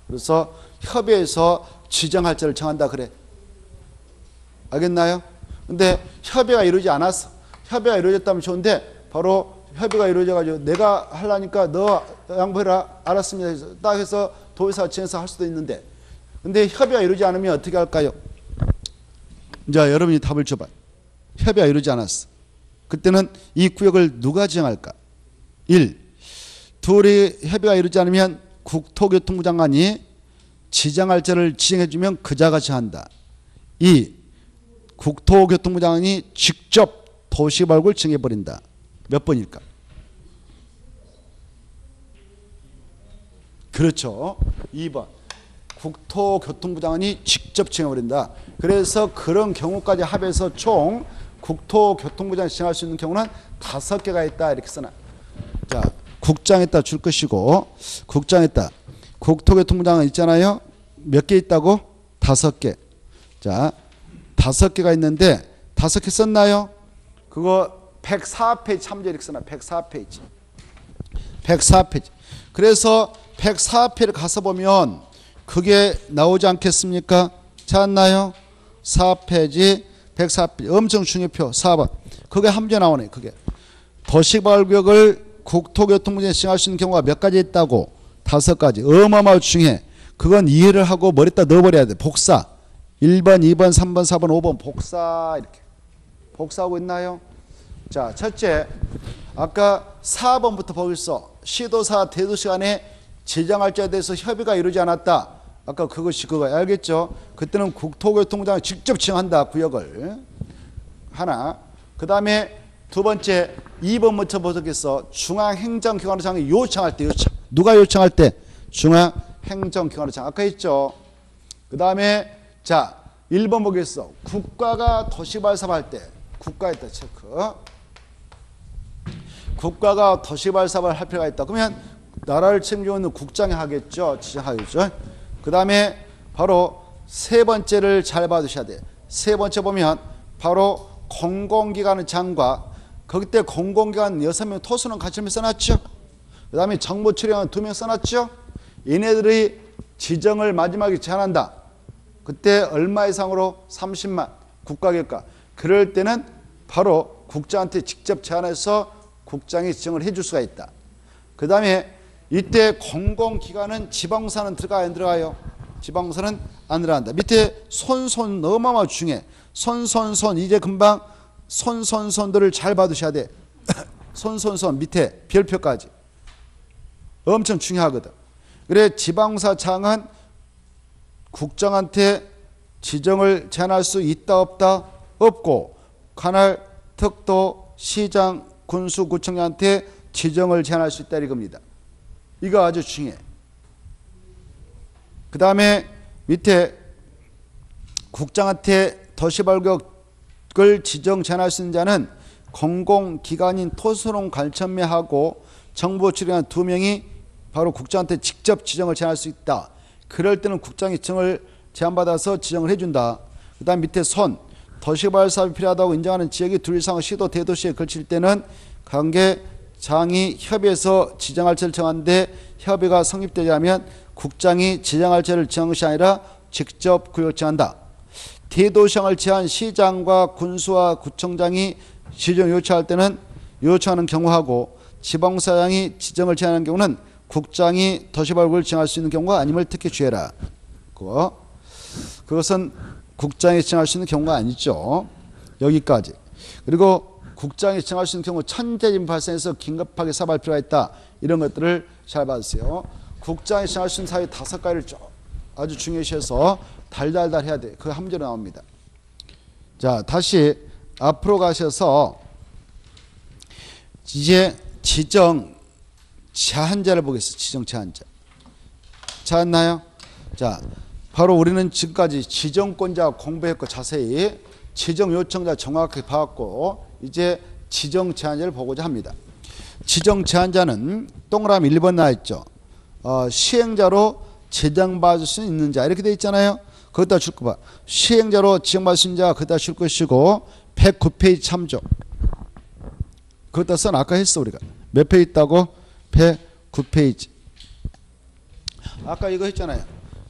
그래서 협의해서 지정할 자를 정한다 그래. 알겠나요? 근데 협의가 이루어지지 않았어. 협의가 이루어졌다면 좋은데 바로 협의가 이루어져가지고 내가 하려니까 너 양보해라. 알았습니다. 딱 해서 도지사가 정해서 할 수도 있는데 근데 협의가 이루어지지 않으면 어떻게 할까요? 자, 여러분이 답을 줘봐. 협의가 이루어지지 않았어. 그때는 이 구역을 누가 지정할까? 1. 둘이 협의가 이루어지지 않으면 국토교통부 장관이 지정할 자를 지정해주면 그 자가 정한다. 2. 국토교통부 장관이 직접 도시개발구역을 정해버린다. 몇 번일까? 그렇죠. 2번. 국토교통부 장관이 직접 정해버린다. 그래서 그런 경우까지 합해서 총 국토교통부 장관이 정할 수 있는 경우는 5개가 있다. 이렇게 써놔. 자, 국장에다 줄 것이고 국장에다 국토교통부 장관 있잖아요. 몇 개 있다고? 5개. 자, 5개가 있는데 5개 썼나요? 그거 104페이지 참조 이렇게 써놔. 104페이지. 104페이지. 그래서 104페이지를 가서 보면 그게 나오지 않겠습니까? 찾았나요? 4페이지 104페이지 엄청 중요표 4번. 그게 함재 나오네. 그게 도시개발구역을 국토교통부에 지정할 수 있는 경우가 몇 가지 있다고? 5가지. 어마어마하게 중요해. 그건 이해를 하고 머리에다 넣어버려야 돼. 복사. 1번, 2번, 3번, 4번, 5번 복사. 이렇게 복사하고 있나요? 자, 첫째, 아까 4번부터 보겠어. 시도사 대도시 간에 지정할 자에 대해서 협의가 이루어지지 않았다. 아까 그것이 그거 알겠죠? 그때는 국토교통부장이 직접 지정한다. 구역을. 하나. 그 다음에 두 번째 2번 먼저 보겠어. 중앙행정기관청이 요청할 때 요청. 누가 요청할 때? 중앙행정기관청. 아까 했죠. 그 다음에 자 1번 보겠어. 국가가 도시발사할 때. 국가에다 체크. 국가가 도시발사를 할 필요가 있다. 그러면 나라를 책임지는 국장이 하겠죠. 지정하겠죠. 그 다음에 바로 세 번째를 잘 봐두셔야 돼요. 세 번째 보면 바로 공공기관의 장과 그때 공공기관 6명 토수는 같이 써놨죠. 그 다음에 정부 출연은 2명 써놨죠. 얘네들이 지정을 마지막에 제한한다. 그때 얼마 이상으로 30만 국가격가. 그럴 때는 바로 국장한테 직접 제안해서 국장이 지정을 해줄 수가 있다. 그 다음에 이때 공공기관은 지방사는 들어가요 안 들어가요? 지방사는 안 들어간다. 밑에 손 너무너무 중요해. 손 이제 금방 손들을 잘 봐두셔야 돼. 손 밑에 별표까지 엄청 중요하거든. 그래 지방사장은 국장한테 지정을 제한할 수 있다 없다? 없고 관할 특도 시장 군수구청장한테 지정을 제한할 수 있다 이겁니다. 이거 아주 중요해. 그 다음에 밑에 국장한테 도시발격을 지정 제한할 수 있는 자는 공공기관인 토수농 관천매하고 정부 출연한 2명이 바로 국장한테 직접 지정을 제한할 수 있다. 그럴 때는 국장이 지정을 제한받아서 지정을 해준다. 그 다음 밑에 도시발사업이 필요하다고 인정하는 지역이 둘 이상의 시도 대도시에 걸칠 때는 관계장이 협의해서 지정할 제를 정하는데 협의가 성립되지 않으면 국장이 지정할 제를 정한 것이 아니라 직접 구역 정한다. 대도시장을 제한 시장과 군수와 구청장이 지정 요청할 때는 요청하는 경우하고 지방사장이 지정을 제한하는 경우는 국장이 도시발격을 지정할 수 있는 경우가 아님을 특히 주의해라. 그것은 국장이 지정할 수 있는 경우가 아니죠. 여기까지. 그리고 국장이 지정할 수 있는 경우 천재진 발생해서 긴급하게 사업할 필요가 있다. 이런 것들을 잘 봐주세요. 국장이 지정할 수 있는 사유 5가지를 아주 중요시해서 달달달 해야 돼. 그 함정이 나옵니다. 자, 다시 앞으로 가셔서 이제 지정 제한자를 보겠습니다. 지정 제한자. 찾았나요? 자, 바로 우리는 지금까지 지정권자 공부했고 자세히 지정 요청자 정확하게 봐왔고 이제 지정 제한자를 보고자 합니다. 지정 제한자는 동그라미 1번 나와있죠. 시행자로 지정받을 수 있는 자 이렇게 돼 있잖아요. 거기다 줄 거 봐. 시행자로 지정받을 수 있는 자 거기다 줄 것이고 109페이지 참조. 거기다 써놔. 아까 했어 우리가. 몇 페이지 있다고? 109페이지. 아까 이거 했잖아요.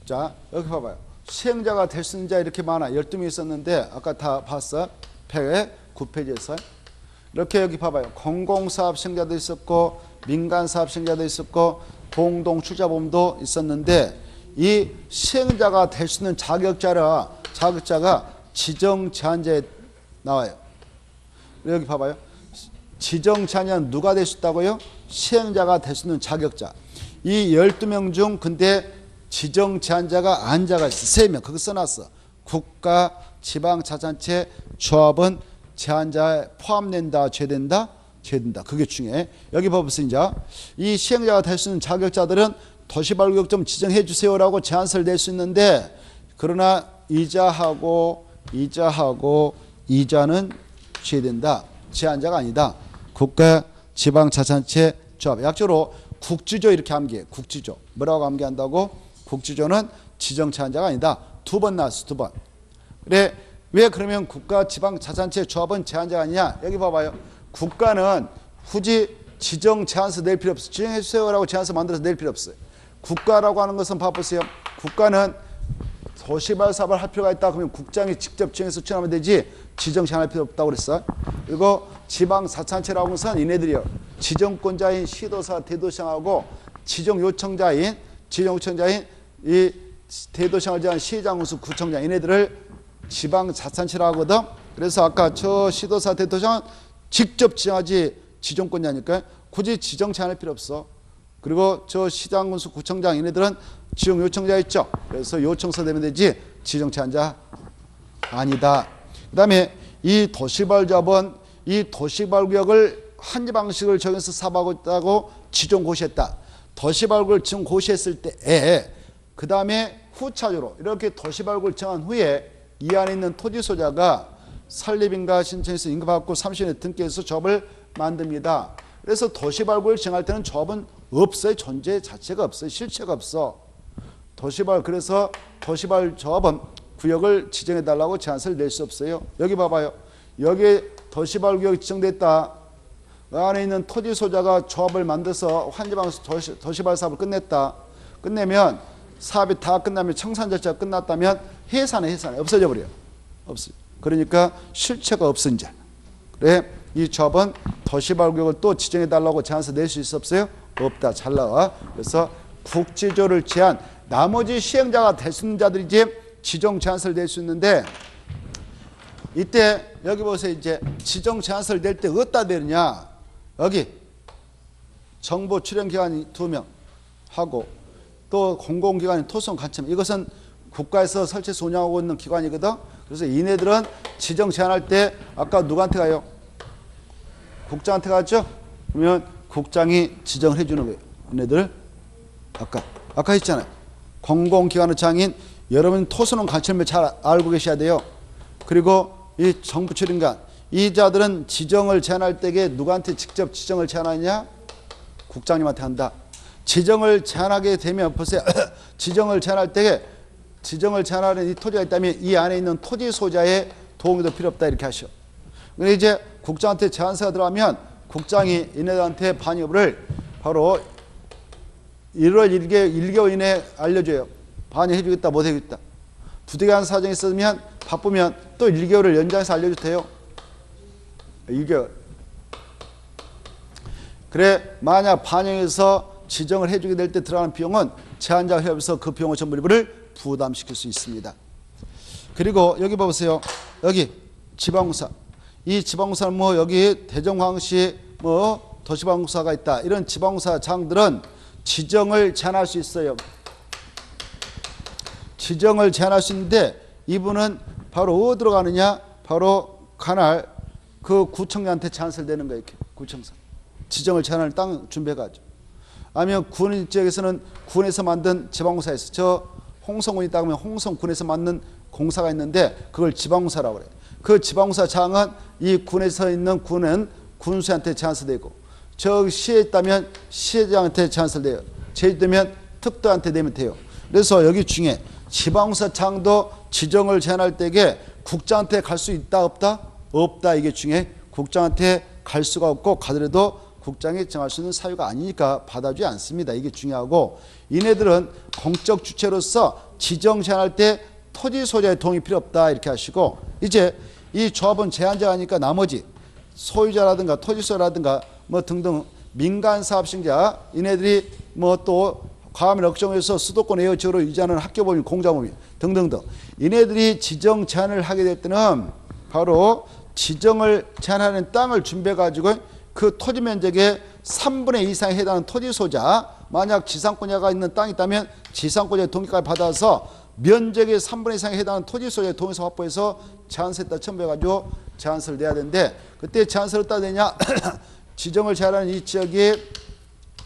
자 여기 봐봐요. 시행자가 될 수 있는 자 이렇게 많아. 12명 있었는데 아까 다 봤어. 109페이지에서 이렇게 여기 봐봐요. 공공사업 시행자도 있었고 민간사업 시행자도 있었고 공동출자보험도 있었는데 이 시행자가 될 수 있는 자격자가 지정 제한자에 나와요. 여기 봐봐요. 지정 제한자는 누가 될 수 있다고요? 시행자가 될 수 있는 자격자. 이 12명 중 근데 지정 제한자가 아닌 자가 있어. 3명. 그거 써놨어. 국가, 지방자치단체, 조합은 제한자에 포함된다, 제된다? 제된다. 그게 중요해. 여기 봐보세요. 이제 이 시행자가 될 수 있는 자격자들은 도시발격 좀 지정해 주세요라고 제안서를 낼 수 있는데 그러나 이자는 제된다. 제한자가 아니다. 국가, 지방자치단체, 조합. 약조로 국지조 이렇게 암기해. 국지조. 뭐라고 암기한다고? 국지조는 지정 제한자가 아니다. 2번 나왔어. 2번. 그래 왜 그러면 국가, 지방자치단체, 조합은 제한자가 아니냐? 여기 봐봐요. 국가는 굳이 지정 제한서 낼 필요 없어. 지정해 주세요라고 제한서 만들어서 낼 필요 없어요. 국가라고 하는 것은 봐보세요. 국가는 도시발사업을 할 필요가 있다. 그러면 국장이 직접 지정해서 추진하면 되지 지정 제한할 필요 없다고 그랬어. 그리고 지방자치단체라고 하는 것은 얘네들이요. 지정권자인 시도사, 대도시장하고 지정 요청자인 이 대도시장을 제한 시장, 군수, 구청장 얘네들을 지방자치단체라고 하거든. 그래서 아까 저 시도사, 대도시장은 직접 지정하지 지정권자니까 굳이 지정 제한할 필요 없어. 그리고 저 시장, 군수, 구청장 얘네들은 지정 요청자 있죠. 그래서 요청서 내면 되지 지정 제한자 아니다. 그 다음에 이 도시발조합은 이 도시개발구역을 한지 방식을 정해서 사업하고 있다고 지정 고시했다. 도시개발구역을 지정 고시했을 때에 그 다음에 후차적으로 이렇게 도시개발구역을 정한 후에 이 안에 있는 토지 소유자가 설립인가 신청해서 인가받고 30년에 등기해서 조합을 만듭니다. 그래서 도시개발구역을 정할 때는 조합은 없어요. 존재 자체가 없어요. 실체가 없어. 그래서 도시개발 조합은 구역을 지정해달라고 제안서를 낼 수 없어요. 여기 봐봐요. 여기에 도시개발구역이 지정됐다. 그 안에 있는 토지 소유자가 조합을 만들어서 환지방에서 도시개발 사업을 끝냈다. 끝내면 사업이 다 끝나면 청산 절차가 끝났다면 해산해 없어져 버려요. 없어요. 그러니까 실체가 없은 자. 그래 이 조합은 도시개발구역을 또 지정해달라고 제안서 낼 수 있어 없어요? 없다. 잘 나와. 그래서 국지조를 제한 나머지 시행자가 될 수 있는 자들이지 지정 제안서를 낼 수 있는데 이때 여기 보세요. 이제 지정 제안서를 낼 때 어디다 내느냐. 여기 정보 출연기관이 2명 하고 또 공공기관인 토성관청 이것은 국가에서 설치해서 운영하고 있는 기관이거든. 그래서 이네들은 지정 제안할 때 아까 누구한테 가요? 국장한테 가죠? 그러면 국장이 지정을 해주는 거예요. 이네들 아까 했잖아요. 공공기관의 장인 여러분 토선원 관청을 잘 알고 계셔야 돼요. 그리고 이 정부 출인관 이 자들은 지정을 제안할 때에 누구한테 직접 지정을 제안하느냐? 국장님한테 한다. 지정을 제안하게 되면 보세요. 지정을 제안할 때에 지정을 제안하는 이 토지가 있다면 이 안에 있는 토지 소유자의 도움도 필요 없다 이렇게 하셔. 근데 이제 국장한테 제안서가 들어가면 국장이 이네들한테 반의 여부를 바로 1월 1개월 이내에 알려줘요. 반영해주겠다 못해주겠다. 부득이한 사정이 있으면 바쁘면 또 1개월을 연장해서 알려줘도 돼요. 1개월. 그래 만약 반영해서 지정을 해주게 될 때 들어가는 비용은 제안자와 협의해서 그 비용의 전부 일부를 부담시킬 수 있습니다. 그리고 여기 보세요. 여기 지방공사. 이 지방공사는 뭐 여기 대전광역시 뭐 도시방공사가 있다. 이런 지방공사 장들은 지정을 제안할 수 있어요. 지정을 제안할 수 있는데 이분은 바로 어디로 가느냐? 바로 관할 그 구청장한테 제안서를 내는 거예요. 이렇게 구청장. 지정을 제안할 땅 준비해가지고. 아니면 군 지역에서는 군에서 만든 지방공사에서 저 홍성군이 있다 그러면 홍성군에서 만든 공사가 있는데 그걸 지방공사라고 그래요. 그 지방공사 장은 이 군에서 있는 군은 군수한테 제안서 내고 저 시에 있다면 시장한테 제안서를 내요. 제주도면 특도한테 내면 돼요. 그래서 여기 중에 지방공사 장도 지정을 제안할 때에 국장한테 갈 수 있다 없다? 없다. 이게 중에 국장한테 갈 수가 없고 가더라도 국장이 정할 수 있는 사유가 아니니까 받아주지 않습니다. 이게 중요하고 이네들은 공적 주체로서 지정 제안할 때 토지 소유자의 동의 필요 없다 이렇게 하시고 이제 이 조합은 제한자가 하니까 나머지 소유자라든가 토지 소유라든가 뭐 등등 민간 사업시행자 이네들이 뭐 또 과밀 억정에서 수도권 에어 지역으로 이전하는 학교법인 공자법인 등등등 이네들이 지정 제한을 하게 될 때는 바로 지정을 제한하는 땅을 준비해 가지고 그 토지 면적의 3분의 2 이상에 해당하는 토지 소유자 만약 지상권자가 있는 땅이 있다면 지상권자의 동의까지 받아서 면적의 3분의 2 이상에 해당하는 토지 소유자의 동의서 확보해서 제안서에다 첨부해가지고 제안서를 내야 되는데 그때 제안서를 어디다 내냐 지정을 제한하는 이 지역이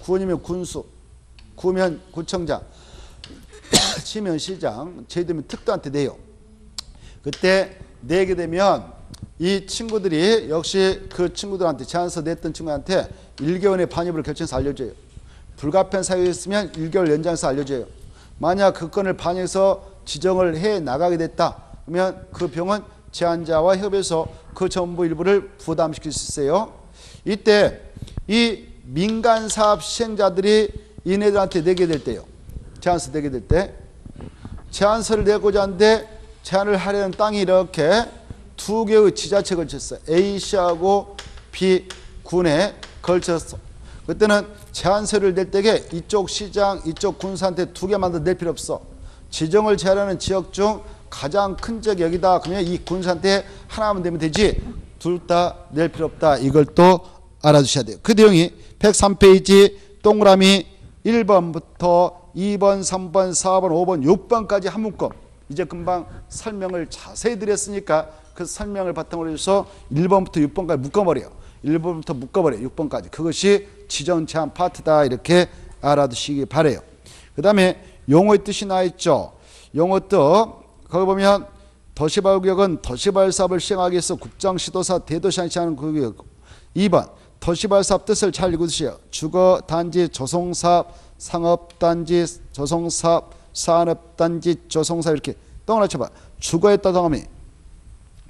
구원이면 군수 구면 구청장 시면 시장 제주도면 특도한테 내요. 그때 내게 되면 이 친구들이 역시 그 친구들한테 제안서 냈던 친구한테 1개월의 반입을 결정해서 알려줘요. 불가피한 사유가 있으면 1개월 연장해서 알려줘요. 만약 그 건을 반영해서 지정을 해 나가게 됐다. 그러면 그 비용은 제안자와 협의해서 그 전부 일부를 부담시킬 수 있어요. 이때 이 민간사업 시행자들이 이네들한테 내게 될 때요. 제안서 내게 될 때 제안서를 내고자 하는데 제안을 하려는 땅이 이렇게 두 개의 지자체에 걸쳤어요. A시하고 B군에 걸쳤어. 그때는 제안서를 낼 때에 이쪽 시장, 이쪽 군수한테 두 개 만들어 낼 필요 없어. 지정을 제한하는 지역 중 가장 큰 지역이 여기다. 그러면 이 군수한테 하나만 내면 되지. 둘 다 낼 필요 없다. 이걸 또 알아두셔야 돼요. 그 내용이 103페이지 동그라미 1번부터 2번, 3번, 4번, 5번, 6번까지 한 묶음. 이제 금방 설명을 자세히 드렸으니까 그 설명을 바탕으로 해서 1번부터 6번까지 묶어버려요. 1번부터 묶어버려요. 6번까지. 그것이 지정 제한 파트다. 이렇게 알아두시기 바래요. 그 다음에 용어의 뜻이 나와 있죠. 용어 뜻 거기 보면 도시발구역은 도시발 사업을 시행하기 위해서 국장, 시도사, 대도시장이 지하는 구역이고 2번 도시발 사업 뜻을 잘 읽어주세요. 주거단지, 조성사업, 상업단지, 조성사업, 산업단지, 조성사업 이렇게 동그라미 쳐봐. 주거했다 동그라미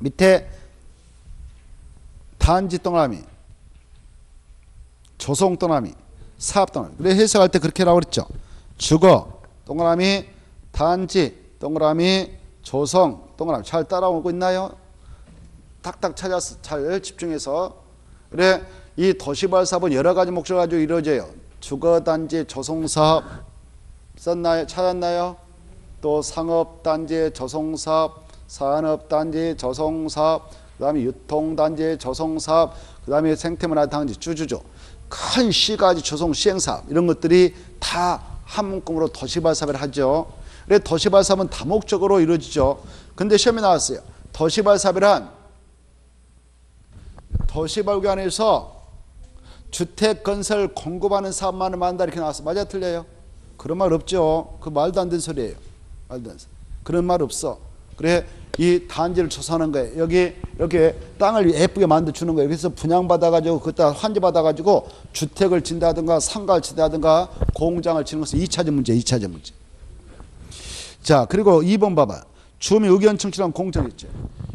밑에 단지 동그라미 조성 동그라미 사업 동그라미. 그래 해석할 때 그렇게 하라고 그랬죠. 주거 동그라미 단지 동그라미 조성 동그라미. 잘 따라오고 있나요? 딱딱 찾아서 잘 집중해서. 그래 이 도시발 사업은 여러 가지 목적을 가지고 이루어져요. 주거단지 조성사업 썼나요? 찾았나요? 또 상업단지 조성사업, 산업단지 조성사업, 그 다음에 유통단지 조성사업, 그 다음에 생태문화단지 쭈쭈쭈 큰 시가지 조성 시행사업 이런 것들이 다 한 문구로 도시발 사업을 하죠. 그래 도시발 사업은 다목적으로 이루어지죠. 근데 시험에 나왔어요. 도시발 사업이란 도시발구 안에서 주택 건설 공급하는 사업만을 말한다 이렇게 나왔어. 맞아 틀려요? 그런 말 없죠. 그 말도 안 되는 소리예요. 말도 안 돼. 그런 말 없어. 그래 이 단지를 조성하는 거예요. 여기 이렇게 땅을 예쁘게 만들어 주는 거예요. 그래서 분양받아가지고 그때 환지받아가지고 주택을 짓는다든가 상가를 짓는다든가 공장을 짓는 것은 2차적 문제. 2차적 문제. 자 그리고 2번 봐봐. 주민 의견 청취란 공정이 있죠.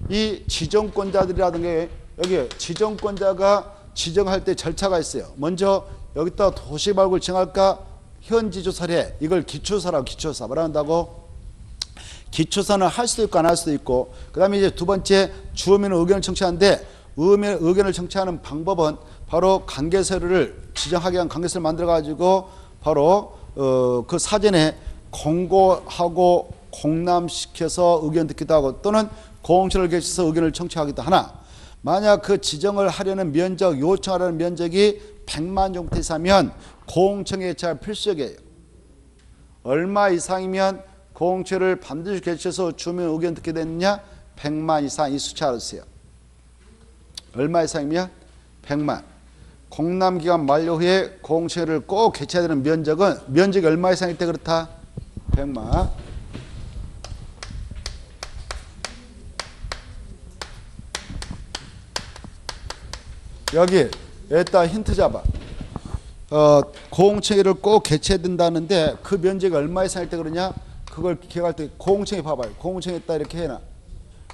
이 지정권자들이라든가 여기 지정권자가 지정할 때 절차가 있어요. 먼저 여기다 도시발구를 정할까 현지조사를 해. 이걸 기초사라고. 기초사 뭐라 한다고? 기초사는 할 수도 있고 안 할 수도 있고. 그 다음에 이제 두 번째 주민 의견을 청취하는데 의견을 청취하는 방법은 바로 관계서류를 지정하기 위한 관계서를 만들어 가지고 바로 그 사전에 공고하고 공람시켜서 의견 듣기도 하고 또는 공청을 개최해서 의견을 청취하기도 하나 만약 그 지정을 하려는 면적 요청하려는 면적이 100만 정도 이상이면 공청회 개최가 필수적이에요. 얼마 이상이면 공청회를 반드시 개최해서 주민 의견 듣게 되느냐 100만 이상 이 숫자 알아주세요. 얼마 이상이면 100만. 공람기간 만료 후에 공청회를 꼭 개최해야 되는 면적이 얼마 이상일 때 그렇다? 100만. 여기다 힌트 잡아. 공청회를 꼭 개최해야 된다는데 그 면적이 얼마 이상일 때 그러냐? 그걸 기억할 때 공청회 봐봐요. 공청회 딱 이렇게 해놔.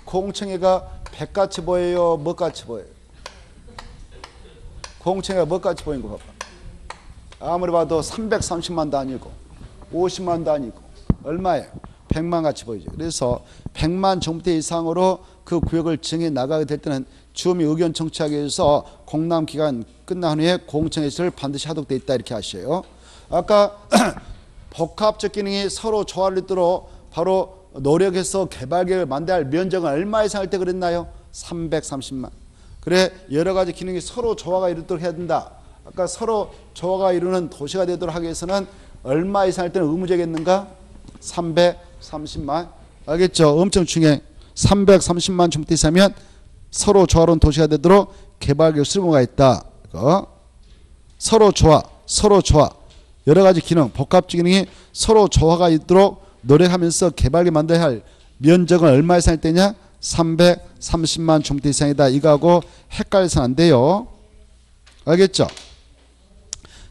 공청회가 100같이 보여요? 뭐같이 보여요? 공청회가 뭐같이 보이는 거 봐봐. 아무리 봐도 330만도 아니고 50만도 아니고 얼마예요? 100만 같이 보이죠. 그래서 100만 정대 이상으로 그 구역을 정해 나가게 될 때는 주민 의견 청취하기 위해서 공람 기간 끝난 후에 공청회를 반드시 하도록 되어 있다 이렇게 하셔요. 아까 복합적 기능이 서로 조화를 이루도록 바로 노력해서 개발계획을 만들어야 할 면적은 얼마 이상 할 때 그랬나요? 330만. 그래 여러 가지 기능이 서로 조화가 이루도록 해야 된다. 아까 서로 조화가 이루는 도시가 되도록 하기 위해서는 얼마 이상 할 때는 의무적이겠는가? 330만. 알겠죠? 엄청 중요해. 330만 정도 이상이면 서로 조화로운 도시가 되도록 개발계획 수립가 있다. 서로 조화. 여러 가지 기능, 복합적 기능이 서로 조화가 있도록 노력하면서 개발계획 만들어야 할 면적은 얼마 이상일 때냐? 330만 정도 이상이다. 이거하고 헷갈려서는 안 돼요. 알겠죠?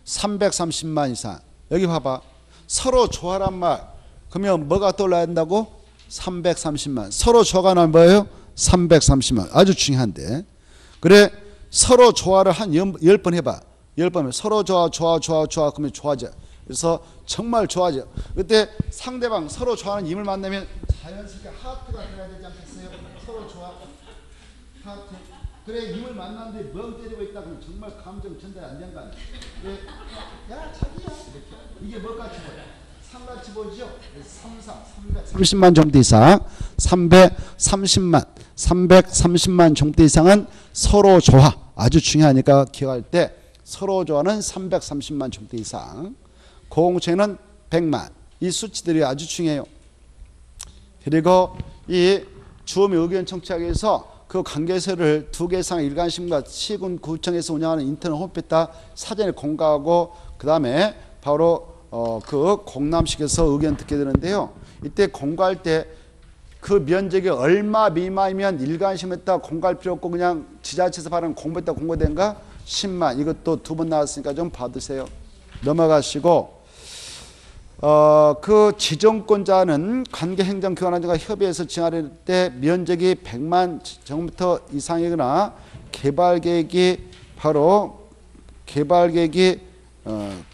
330만 이상. 여기 봐봐. 서로 조화란 말. 그러면 뭐가 떠올라야 된다고? 330만. 서로 조화가 나면 뭐예요? 330만. 아주 중요한데. 그래 서로 조화를 한 10번 해봐. 10번 서로 조화 그러면 좋아져. 그래서 정말 좋아져. 그때 상대방 서로 좋아하는 임을 만나면 자연스럽게 하트가 들어야 되지 않겠어요? 서로 좋아 하트. 그래 임을 만났는데 멍 때리고 있다 그러면 정말 감정 전달 안 된 거 아니야. 그래 야 자기야 이렇게. 이게 뭐같이 보여? 상같이 보이죠? 330만 정도 이상 330만 정도 이상은 서로 조화. 아주 중요하니까 기억할 때 서로 조화는 330만 정도 이상, 공청회는 100만. 이 수치들이 아주 중요해요. 그리고 이 주민 의견 청취하기 위해서 그 관계서를 2개 이상 일간시민과 시군 구청에서 운영하는 인터넷 홈페이지에다 사전에 공고하고 그 다음에 바로 그 공람식에서 의견 듣게 되는데요. 이때 공고할 때 그 면적이 얼마 미만이면 일간시민에다 공고할 필요 없고 그냥 지자체에서 발행 공고에다 공고된가? 10만. 이것도 2번 나왔으니까 좀 받으세요. 넘어가시고 그 지정권자는 관계행정기관과 협의해서 지정할 때 면적이 100만 제곱미터 이상이거나 개발계획이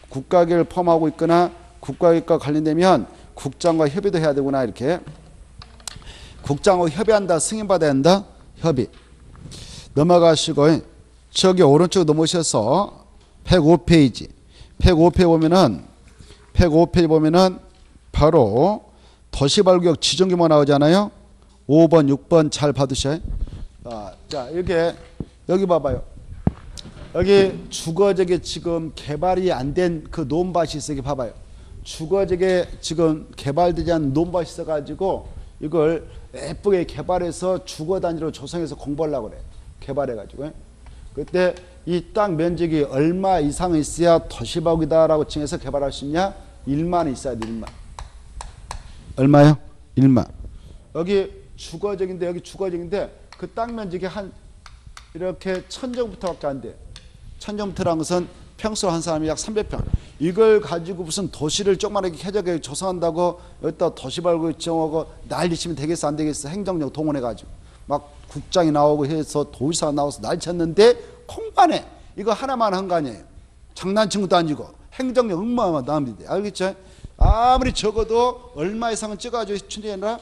국가계획을 포함하고 있거나 국가계획과 관련되면 국장과 협의도 해야 되구나. 이렇게 국장하고 협의한다. 승인받아야 한다. 협의. 넘어가시고 저기 오른쪽 넘으셔서 105페이지 105페이지 보면은 바로 도시발구역 지정규모 나오잖아요. 5번 6번 잘 받으셔요. 자 이렇게 여기 봐봐요. 여기 주거지역에 지금 개발이 안 된 그 논밭이 있어. 여기 봐봐요. 주거지역에 지금 개발되지 않은 논밭이 있어가지고 이걸 예쁘게 개발해서 주거단지로 조성해서 공부하려고 그래. 개발해가지고. 그때 이 땅 면적이 얼마 이상 있어야 도시발구역이다라고 칭해서 개발할 수 있냐? 1만 있어야 돼. 1만. 얼마요? 1만. 여기 주거지역인데 그 땅 면적이 한 이렇게 1000제곱미터밖에 안 돼. 1000제곱미터라는 것은 평수로 한 사람이 약 300평. 이걸 가지고 무슨 도시를 조그맣게 쾌적하게 조성한다고 여기다 도시발구역 지정하고 난리치면 되겠어 안 되겠어? 행정력 동원해가지고 막 국장이 나오고 해서 도지사가 나와서 난리쳤는데 콩반에 이거 하나만 한 거 아니에요. 장난친 것도 아니고 행정력 얼마나 남는데 알겠죠? 아무리 적어도 얼마 이상은 찍어가지고 추진해라.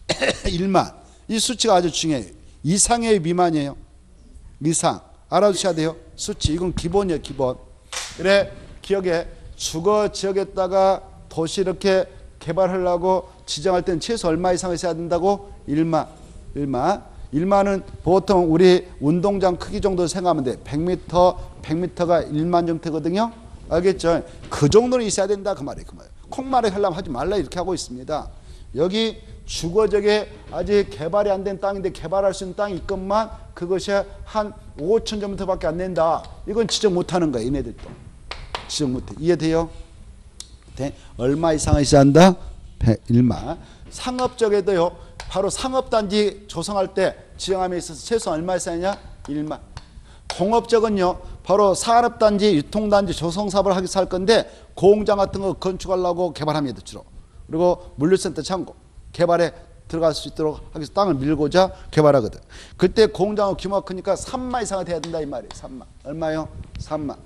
1만. 이 수치가 아주 중요해요. 이상이에요, 미만이에요? 이상. 알아두셔야 돼요. 수치. 이건 기본이에요, 기본. 그래, 기억에 주거 지역에다가 도시 이렇게 개발하려고 지정할 때는 최소 얼마 이상 있어야 된다고? 1만. 1만은 보통 우리 운동장 크기 정도 생각하면 돼. 100m가 1만 좀 되거든요. 알겠죠? 그 정도는 있어야 된다. 그 말이에요. 콩말에 하려면 하지 말라 이렇게 하고 있습니다. 여기 주거지역에 아직 개발이 안 된 땅인데 개발할 수 있는 땅이 있건만 그것이 한 5,000제곱미터밖에 안 된다. 이건 지정 못하는 거예요. 얘네들도. 지정 못해. 이해돼요? 네. 얼마 이상을 있어야 한다? 1만. 상업적에도요. 바로 상업단지 조성할 때 지정함에 있어서 최소 얼마 있어야 하냐? 1만. 공업적은요. 바로 산업단지, 유통단지 조성사업을 하기 위해서 할 건데 공장 같은 거 건축하려고 개발합니다. 주로. 그리고 물류센터 창고 개발에 들어갈 수 있도록 하기 위해서 땅을 밀고자 개발하거든. 그때 공장의 규모가 크니까 3만 이상은 돼야 된다 이 말이에요. 3만. 얼마요? 3만.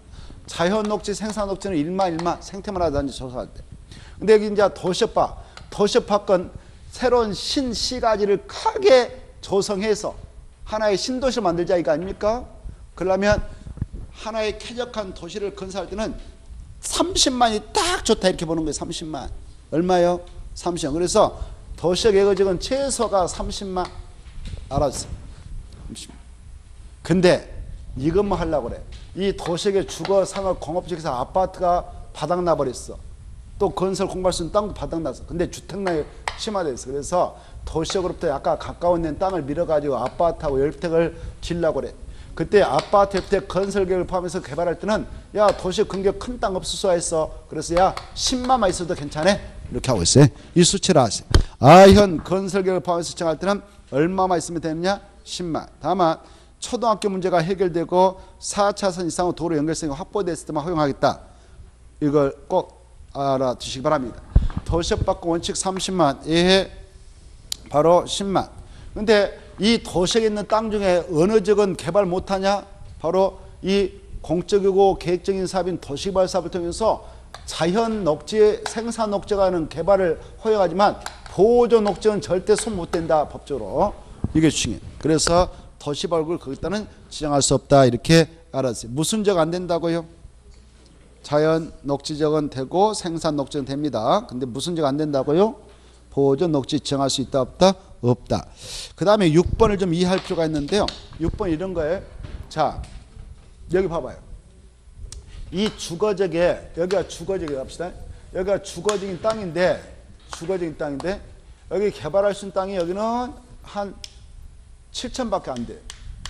자연녹지, 생산녹지는 1만 생태만 하든지 조성할 때. 근데 여기 이제 도시업화권 새로운 신시가지를 크게 조성해서 하나의 신도시를 만들자 이거 아닙니까? 그러려면 하나의 쾌적한 도시를 건설할 때는 30만이 딱 좋다 이렇게 보는 거예요. 30만. 얼마요? 30만. 그래서 도시역 예거지역은 최소가 30만. 알았어. 30만. 근데 이것만 하려고 그래. 이 도시역의 주거, 상업, 공업지역에서 아파트가 바닥나 버렸어. 또 건설 공부할 수 있는 땅도 바닥났어. 근데 주택량이 심화됐어. 그래서 도시역으로부터 약간 가까운 데는 땅을 밀어가지고 아파트하고 열택을 지으려고 그래. 그때 아파트, 옆택 건설 계획을 포함해서 개발할 때는 야 도시역 근교 큰 땅 없을 수가 있어. 그래서 야 10만만 있어도 괜찮아. 이렇게 하고 있어요. 이 수치를 아세요. 현 건설 계획을 포함해서 정할 때는 얼마만 있으면 되느냐? 10만. 다만 초등학교 문제가 해결되고 4차선 이상의 도로 연결성이 확보됐을 때만 허용하겠다. 이걸 꼭 알아두시기 바랍니다. 도시역박공 원칙 30만 예해 바로 10만. 근데 이 도시에 있는 땅 중에 어느 지역은 개발 못하냐? 바로 이 공적이고 계획적인 사업인 도시개발 사업을 통해서 자연 녹지, 생산 녹지가 하는 개발을 허용하지만 보조 녹지는 절대 손 못 댄다 법적으로. 이게 중요해요. 그래서 도시발굴 거기다는 지정할 수 없다 이렇게 알았어요. 무슨 지역 안 된다고요? 자연 녹지 지역은 되고 생산 녹지는 됩니다. 근데 무슨 지역 안 된다고요? 보조 녹지 지정할 수 있다 없다? 없다. 그 다음에 6번을 좀 이해할 필요가 있는데요. 6번 이런 거예요. 자, 여기 봐봐요. 이 주거지역에 여기가 주거지역이 합시다. 여기가 주거적인 땅인데 여기 개발할 수 있는 땅이 여기는 한 7천밖에 안 돼요.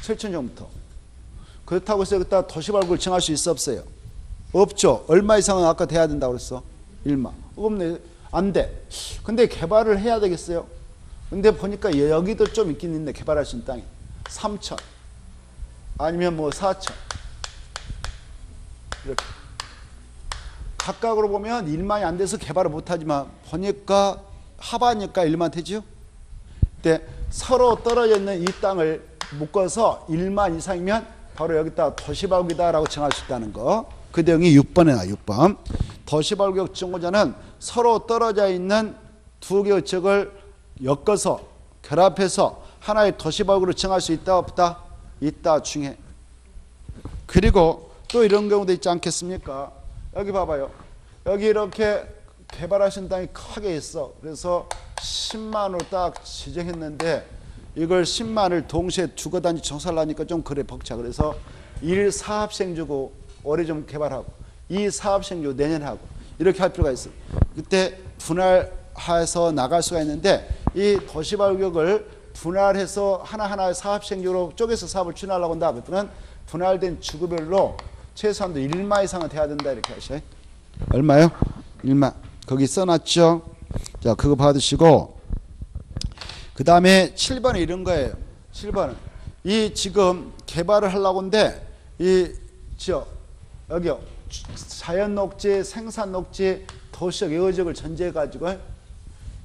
7천 정도. 그렇다고 해서 여기다 도시발굴 정할 수 있어 없어요? 없죠. 얼마 이상은 아까 돼야 된다고 그랬어? 1만. 없네. 안 돼. 근데 개발을 해야 되겠어요? 근데 보니까 여기도 좀 있긴 있네. 개발할 수 있는 땅이. 3천. 아니면 뭐 4천. 이렇게. 각각으로 보면 1만이 안 돼서 개발을 못하지만 보니까 하바니까 1만 되죠? 근데 서로 떨어져 있는 이 땅을 묶어서 1만 이상이면 바로 여기다 도시발굴이다라고 정할 수 있다는 거. 그 내용이 6번에 나와요. 6번. 도시발굴 정보자는 서로 떨어져 있는 두 개의 지역을 엮어서 결합해서 하나의 도시발굴을 정할 수 있다 없다? 있다 중에. 그리고 또 이런 경우도 있지 않겠습니까? 여기 봐봐요. 여기 이렇게 개발하신 땅이 크게 있어. 그래서 10만으로 딱 지정했는데 이걸 10만을 동시에 두고 단지 정산을 하니까 좀 그래 벅차. 그래서 1 사업생 주고 올해 좀 개발하고 2 사업생 주고 내년 하고 이렇게 할 필요가 있어. 그때 분할해서 나갈 수가 있는데 이 도시발격을 분할해서 하나하나의 사업생주로 쪼개서 사업을 추진하려고 한다. 그때는 분할된 주구별로 최소한도 1마 이상은 돼야 된다. 이렇게 하셔요. 얼마요? 1마. 거기 써놨죠. 자, 그거 받으시고 그 다음에 7번에 이런 거예요. 7번은 이 지금 개발을 하려고 하는데 이 여기요. 자연녹지, 생산녹지, 도시적 여지역을 전제해가지고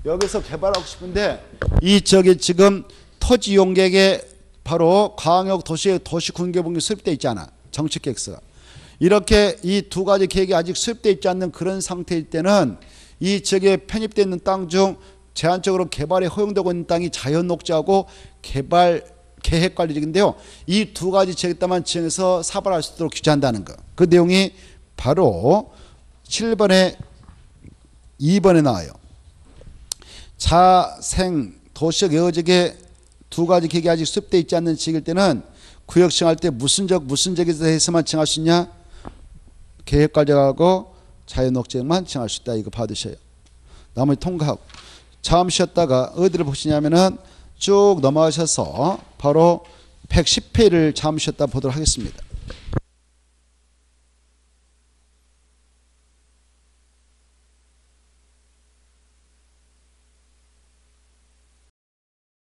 여기서 개발하고 싶은데 이 저기 지금 토지 용객에 바로 광역 도시의 도시군계분기 수립되어 있잖아. 정책계획서가. 이렇게 이 두 가지 계획이 아직 수립되어 있지 않는 그런 상태일 때는 이 지역에 편입되어 있는 땅 중 제한적으로 개발에 허용되고 있는 땅이 자연녹지하고 개발 계획관리적인데요. 이 두 가지 지역에만 지정해서 사발할 수 있도록 규제한다는 거. 그 내용이 바로 7번에 2번에 나와요. 자생 도시적 여지역에 두 가지 계획이 아직 수립되어 있지 않는 지역일 때는 구역 정할 때 무슨 적에 대해서만 정할 수 있냐? 계획관리하고 자연녹지만 정할 수 있다. 이거 받으셔요. 나머지 통과하고. 잠시 쉬었다가 어디를 보시냐면은 쭉 넘어가셔서 바로 110페이지를 잠시 쉬었다 보도록 하겠습니다.